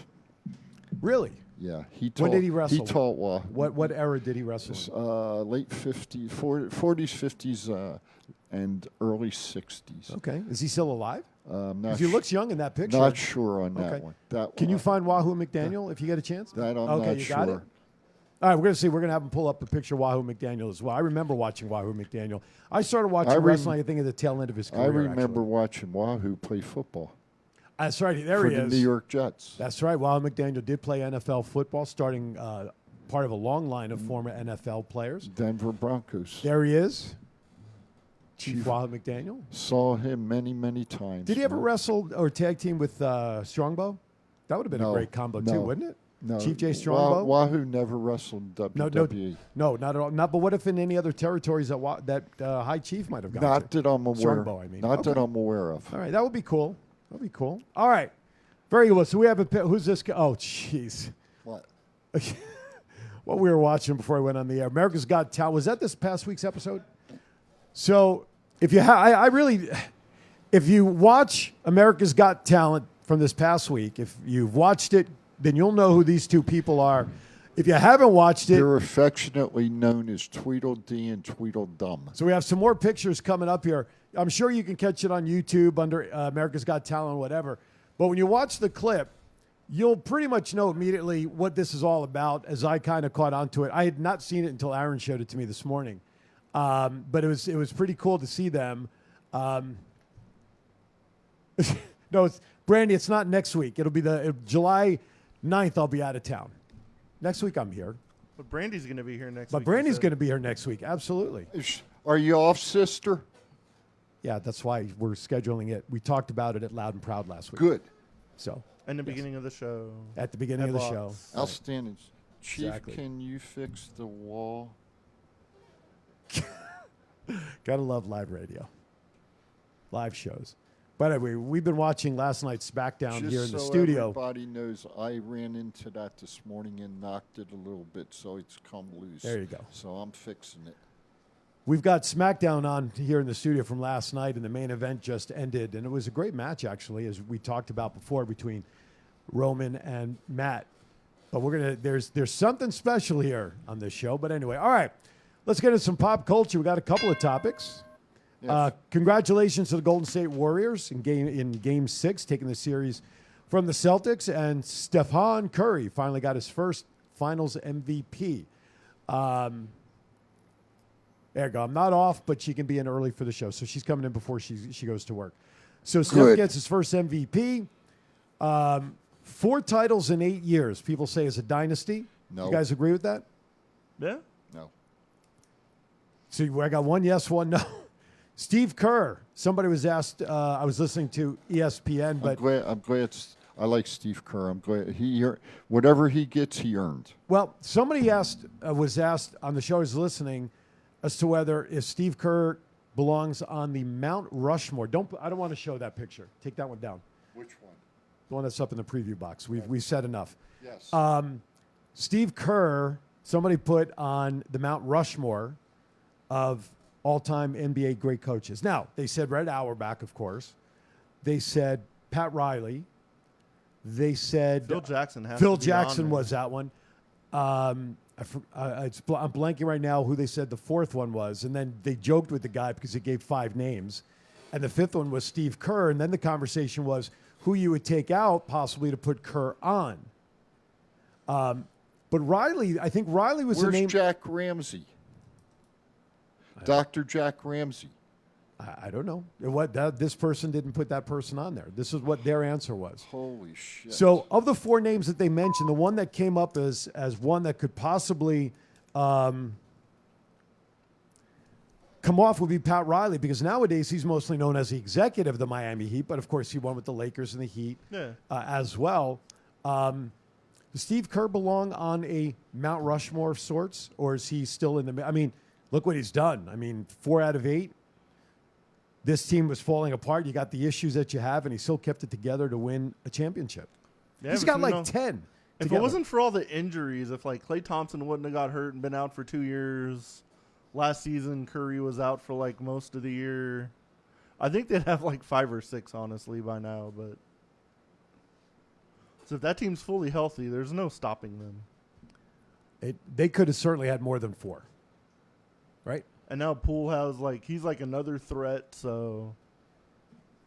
Really? Yeah. When did he wrestle? He taught What era did he wrestle in? Late 50s, 40s, 50s, and early 60s. Okay. Is he still alive? Not he looks young in that picture. Not sure on that one. Can you find Wahoo McDaniel if you get a chance? That I'm okay, not you sure. got it? All right, we're going to see. We're going to have him pull up a picture of Wahoo McDaniel as well. I remember watching Wahoo McDaniel. I started watching wrestling, I think, at the tail end of his career. I remember watching Wahoo play football. That's right. There he is. For the New York Jets. That's right. Wahoo McDaniel did play NFL football, starting part of a long line of former NFL players. Denver Broncos. There he is. Chief Wahoo McDaniel. Saw him many, many times. Did he ever wrestle or tag team with Strongbow? That would have been a great combo too, wouldn't it? No. Chief J. Strongbow? Wahoo never wrestled WWE. No, not at all. Not. But what if in any other territories that High Chief might have gone Not to? that I'm aware. Strongbow, I mean. Not that I'm aware of. All right, that would be cool. That would be cool. All right, very good. So we have who's this guy? Oh, jeez. What? What we were watching before I went on the air. America's Got Talent. Was that this past week's episode? So if you if you watch America's Got Talent from this past week, if you've watched it, then you'll know who these two people are. If you haven't watched it, they're affectionately known as Tweedledee and Tweedledum. So we have some more pictures coming up here. I'm sure you can catch it on YouTube under America's Got Talent, whatever. But when you watch the clip, you'll pretty much know immediately what this is all about, as I kind of caught on to it. I had not seen it until Aaron showed it to me this morning. But it was pretty cool to see them. No, it's Brandy, it's not next week. It'll be July 9th, I'll be out of town. Next week I'm here. But Brandy's going to be here next week. But Brandy's going to be here next week, absolutely. Are you off, sister? Yeah, that's why we're scheduling it. We talked about it at Loud and Proud last week. Good. So. In the beginning of the show. At the beginning of the show. Outstanding. Chief, Exactly. Can you fix the wall? Gotta love live radio. Live shows. But anyway, we've been watching last night's SmackDown Just here in the so studio. Everybody knows I ran into that this morning and knocked it a little bit, so it's come loose. There you go. So I'm fixing it. We've got SmackDown on here in the studio from last night, and the main event just ended. And it was a great match, actually, as we talked about before, between Roman and Matt. But there's something special here on this show. But anyway, all right, let's get into some pop culture. We got a couple of topics. Yes. Congratulations to the Golden State Warriors in Game 6, taking the series from the Celtics. And Stephen Curry finally got his first Finals MVP. There you go. I'm not off, but she can be in early for the show. So she's coming in before she goes to work. So Steph gets his first MVP. 4 titles in 8 years. People say is a dynasty. No. You guys agree with that? Yeah. No. So I got one yes, one no. Steve Kerr. Somebody was asked. I was listening to ESPN, but I'm glad. I like Steve Kerr. I'm glad whatever he gets, he earned. Well, somebody was asked on the show I was listening as to whether if Steve Kerr belongs on the Mount Rushmore. I don't want to show that picture. Take that one down. Which one? The one that's up in the preview box. We've said enough. Yes. Steve Kerr. Somebody put on the Mount Rushmore of all-time NBA great coaches. Now, they said Red Auerbach, of course. They said Pat Riley. They said Phil Jackson. Phil Jackson was that one. I'm blanking right now who they said the fourth one was, and then they joked with the guy because he gave 5 names, and the fifth one was Steve Kerr, and then the conversation was who you would take out possibly to put Kerr on. But Riley, I think Riley was the name. Where's Jack Ramsey? Dr. Jack Ramsey. I don't know. This person didn't put that person on there. This is what their answer was. Holy shit. So of the 4 names that they mentioned, the one that came up as one that could possibly come off would be Pat Riley, because nowadays he's mostly known as the executive of the Miami Heat, but of course he won with the Lakers and the Heat as well. Does Steve Kerr belong on a Mount Rushmore of sorts, or is he still in the... I mean, look what he's done. I mean, 4 out of 8. This team was falling apart. You got the issues that you have, and he still kept it together to win a championship. Yeah, he's got like 10. If together. it wasn't for all the injuries, if like Klay Thompson wouldn't have got hurt and been out for 2 years, last season Curry was out for like most of the year, I think they'd have like 5 or 6 honestly by now. But so if that team's fully healthy, there's no stopping them. They could have certainly had more than 4, right? And now Poole has he's like another threat, so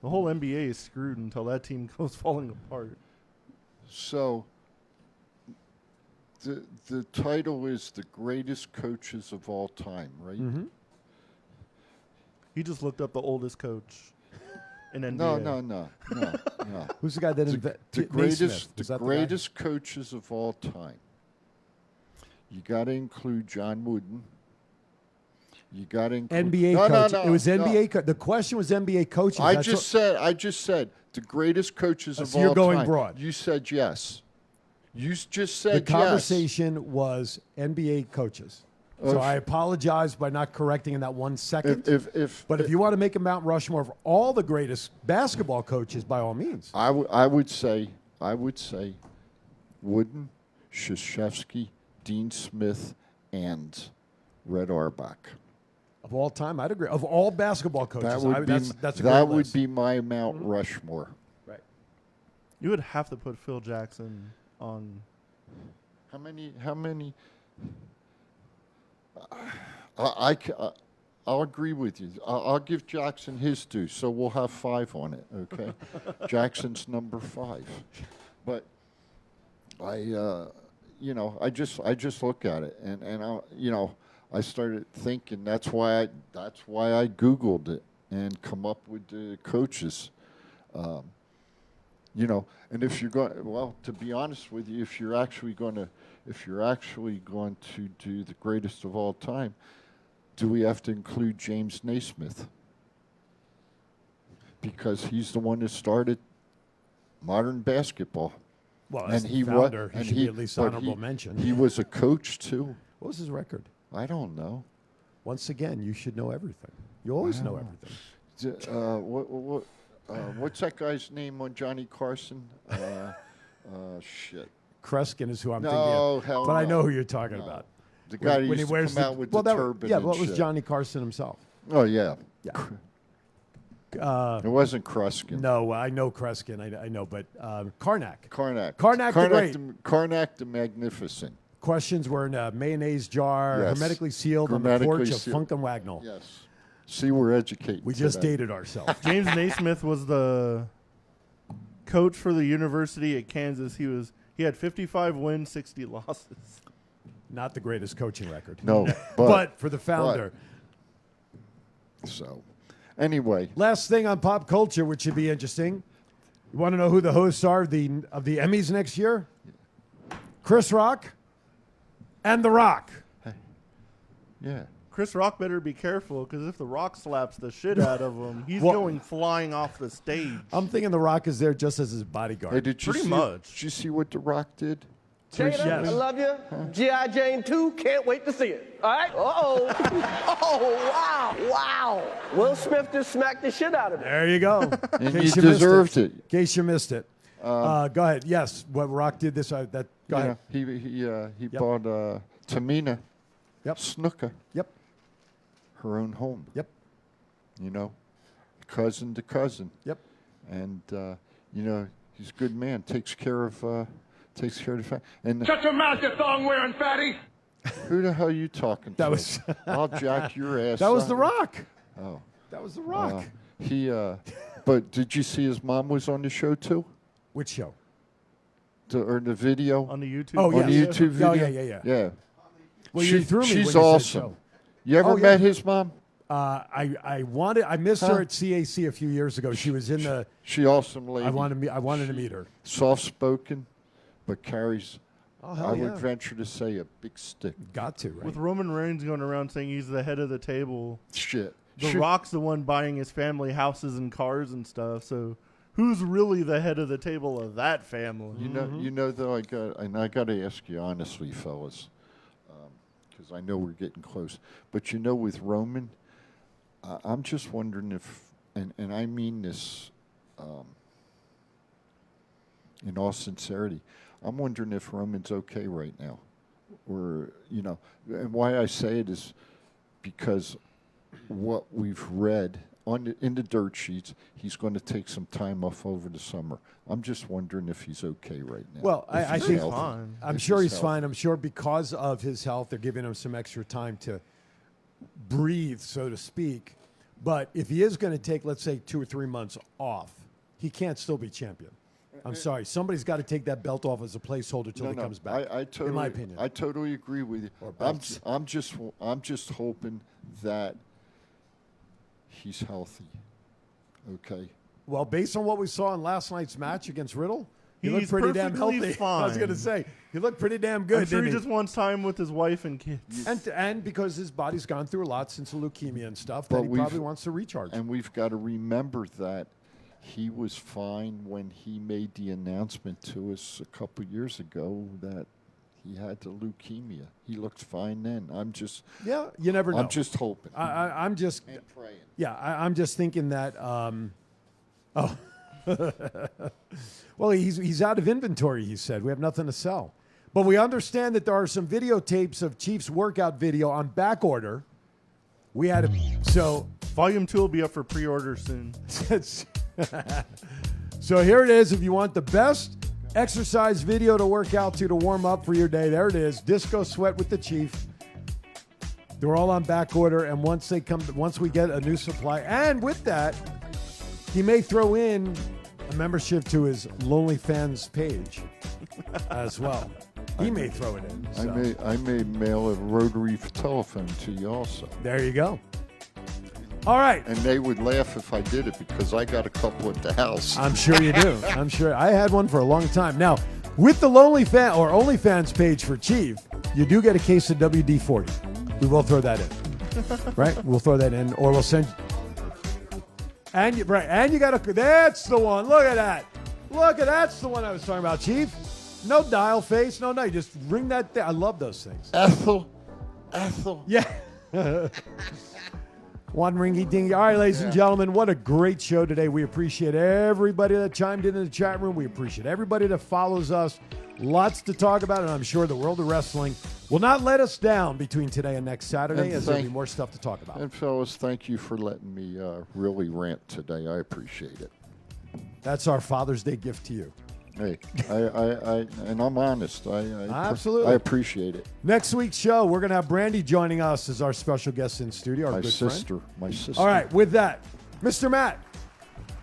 the whole NBA is screwed until that team goes falling apart. So the title is the greatest coaches of all time, right? Mm-hmm. He just looked up the oldest coach in NBA. No. Who's the guy that the greatest coaches of all time? You got to include John Wooden. You got to include NBA coach. No, it was NBA. The question was NBA coaches. I just said the greatest coaches of all time. You're going broad. You said yes. You just said the conversation was NBA coaches. So I apologize by not correcting in that 1 second. But if you want to make a Mount Rushmore of all the greatest basketball coaches, by all means. I would say Wooden, Krzyzewski, Dean Smith, and Red Auerbach. Of all time, I'd agree. Of all basketball coaches, that would be my Mount Rushmore. Right. You would have to put Phil Jackson on. How many? I'll agree with you. I'll give Jackson his due, so we'll have 5 on it. Okay, Jackson's number 5. But I just look at it and I started thinking that's why I Googled it and come up with the coaches. And if you're going, to be honest with you, if you're actually going to do the greatest of all time, do we have to include James Naismith? Because he's the one that started modern basketball. Well, as the founder, he should be at least honorable mention. He was a coach too. What was his record? I don't know. Once again, you should know everything. You always know everything. What's that guy's name on Johnny Carson? Shit. Kreskin is who I'm thinking of. Hell but no. I know who you're talking about. The guy who used to come out with the turban. Yeah, and what was shit. Johnny Carson himself? Oh, yeah. Yeah. It wasn't Kreskin. No, I know Kreskin. I know, but Karnak. Karnak the Great. Karnak the Magnificent. Questions were in a mayonnaise jar, hermetically sealed on the porch of Funk and Wagnall. Yes. See, we're educated. We just dated ourselves. James Naismith was the coach for the University at Kansas. He had 55 wins, 60 losses. Not the greatest coaching record. No, but for the founder. So, anyway. Last thing on pop culture, which should be interesting. You want to know who the hosts are of the Emmys next year? Chris Rock and The Rock. Yeah. Chris Rock better be careful, because if The Rock slaps the shit out of him, he's going flying off the stage. I'm thinking The Rock is there just as his bodyguard. Hey, did you see what The Rock did? Jada, I love you. G.I. Jane 2, can't wait to see it. All right? Uh-oh. Oh, wow. Will Smith just smacked the shit out of me. There you go. And he deserved it. In case you missed it. Go ahead. Yes, what Rock did this. Go ahead. He bought Tamina Snuka. Yep. Her own home. Yep. Cousin to cousin. Yep. and you know, he's a good man. Takes care of the family. And Shut your mouth, you thong-wearing fatty! who the hell are you talking to? That was. I'll jack your ass. That was up. The Rock. Oh, that was The Rock. But did you see his mom was on the show too? Which show? The video on the YouTube. Oh, on the yes. YouTube video. Oh, yeah. Well, Well, you threw me when you she's said awesome. show. You ever met his mom? I missed her at CAC a few years ago. She was in the. She awesome lady. I wanted to meet her. Soft spoken, but carries. Oh, hell I yeah. would venture to say a big stick. Got to, right? With Roman Reigns going around saying he's the head of the table. Shit. The Rock's the one buying his family houses and cars and stuff. So who's really the head of the table of that family? You know though, I got to ask you honestly, fellas, because I know we're getting close. But you know, with Roman, I'm just wondering if, and I mean this in all sincerity, I'm wondering if Roman's okay right now, or you know, and why I say it is because what we've read in the dirt sheets, he's going to take some time off over the summer. I'm just wondering if he's okay right now. Well, I think healthy. I'm sure he's fine. I'm sure because of his health, they're giving him some extra time to breathe, so to speak. But if he is going to take, let's say, 2 or 3 months off, he can't still be champion. I'm sorry. Somebody's got to take that belt off as a placeholder till he comes back. I totally, in my opinion. I totally agree with you. I'm just hoping that he's healthy. Okay. Well, based on what we saw in last night's match against Riddle, he looked He's pretty damn perfectly healthy. fine. I was going to say, he looked pretty damn good. I'm sure he didn't just wants time with his wife and kids. And because his body's gone through a lot since the leukemia and stuff, But that he probably wants to recharge. And we've got to remember that he was fine when he made the announcement to us a couple years ago that he had the leukemia. He looked fine then. Yeah, you never know. I'm just hoping. I'm just and praying. Yeah, I'm just thinking that. Well, he's out of inventory. He said we have nothing to sell, but we understand that there are some videotapes of Chief's workout video on back order. We had so Volume 2 will be up for pre-order soon. So here it is. If you want the best exercise video to work out to warm up for your day, there it is. Disco Sweat with the Chief. They're all on back order, and once we get a new supply, and with that, he may throw in a membership to his Lonely Fans page as well. He may throw it in. So. I may mail a rotary telephone to you also. There you go. All right. And they would laugh if I did it because I got a couple at the house. I'm sure you do. I'm sure. I had one for a long time. Now, with the Lonely Fan or OnlyFans page for Chief, you do get a case of WD-40. We will throw that in. Right? We'll throw that in, or we'll send. And you got to. That's the one. Look at that. That's the one I was talking about, Chief. No dial face. No. You just ring that thing. I love those things. Ethel. Yeah. One ringy dingy. All right, ladies and gentlemen, what a great show today. We appreciate everybody that chimed in the chat room. We appreciate everybody that follows us. Lots to talk about, and I'm sure the world of wrestling will not let us down between today and next Saturday, as there'll be more stuff to talk about. And fellas, thank you for letting me really rant today. I appreciate it. That's our Father's Day gift to you. Hey, and I'm honest. Absolutely. I appreciate it. Next week's show, we're going to have Brandy joining us as our special guest in studio. Our My good sister. friend. My sister. All right, with that, Mr. Matt,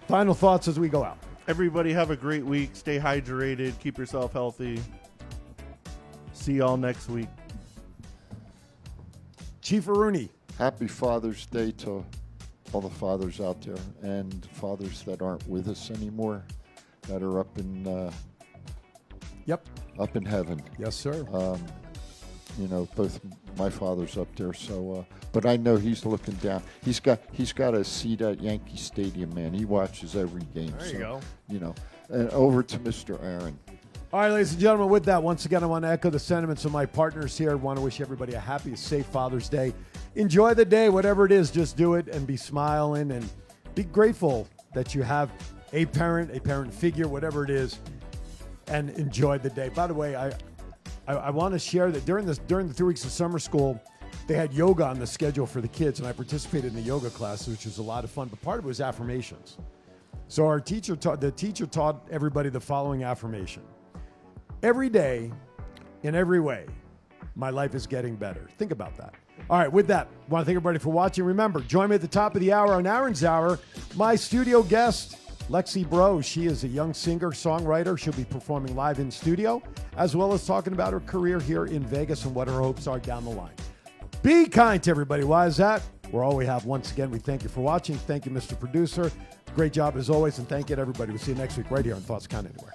final thoughts as we go out. Everybody have a great week. Stay hydrated. Keep yourself healthy. See y'all next week. Chief Aruni. Happy Father's Day to all the fathers out there and fathers that aren't with us anymore, that are up in up in heaven. Yes, sir. Both my father's up there. So, but I know he's looking down. He's got a seat at Yankee Stadium, man. He watches every game. There you go. And over to Mr. Aaron. All right, ladies and gentlemen, with that, once again, I want to echo the sentiments of my partners here. I want to wish everybody a happy, safe Father's Day. Enjoy the day, whatever it is, just do it and be smiling and be grateful that you have a parent figure, whatever it is, and enjoy the day. By the way, I want to share that during the 3 weeks of summer school, they had yoga on the schedule for the kids, and I participated in the yoga class, which was a lot of fun, but part of it was affirmations. So our teacher taught everybody the following affirmation. Every day, in every way, my life is getting better. Think about that. All right, with that, I want to thank everybody for watching. Remember, join me at the top of the hour on Aaron's Hour. My studio guest, Lexi Bro. She is a young singer-songwriter. She'll be performing live in studio, as well as talking about her career here in Vegas and what her hopes are down the line. Be kind to everybody. Why is that? We're all we have. Once again, we thank you for watching. Thank you, Mr. Producer. Great job as always, and thank you to everybody. We'll see you next week right here on Thoughts Count Anywhere.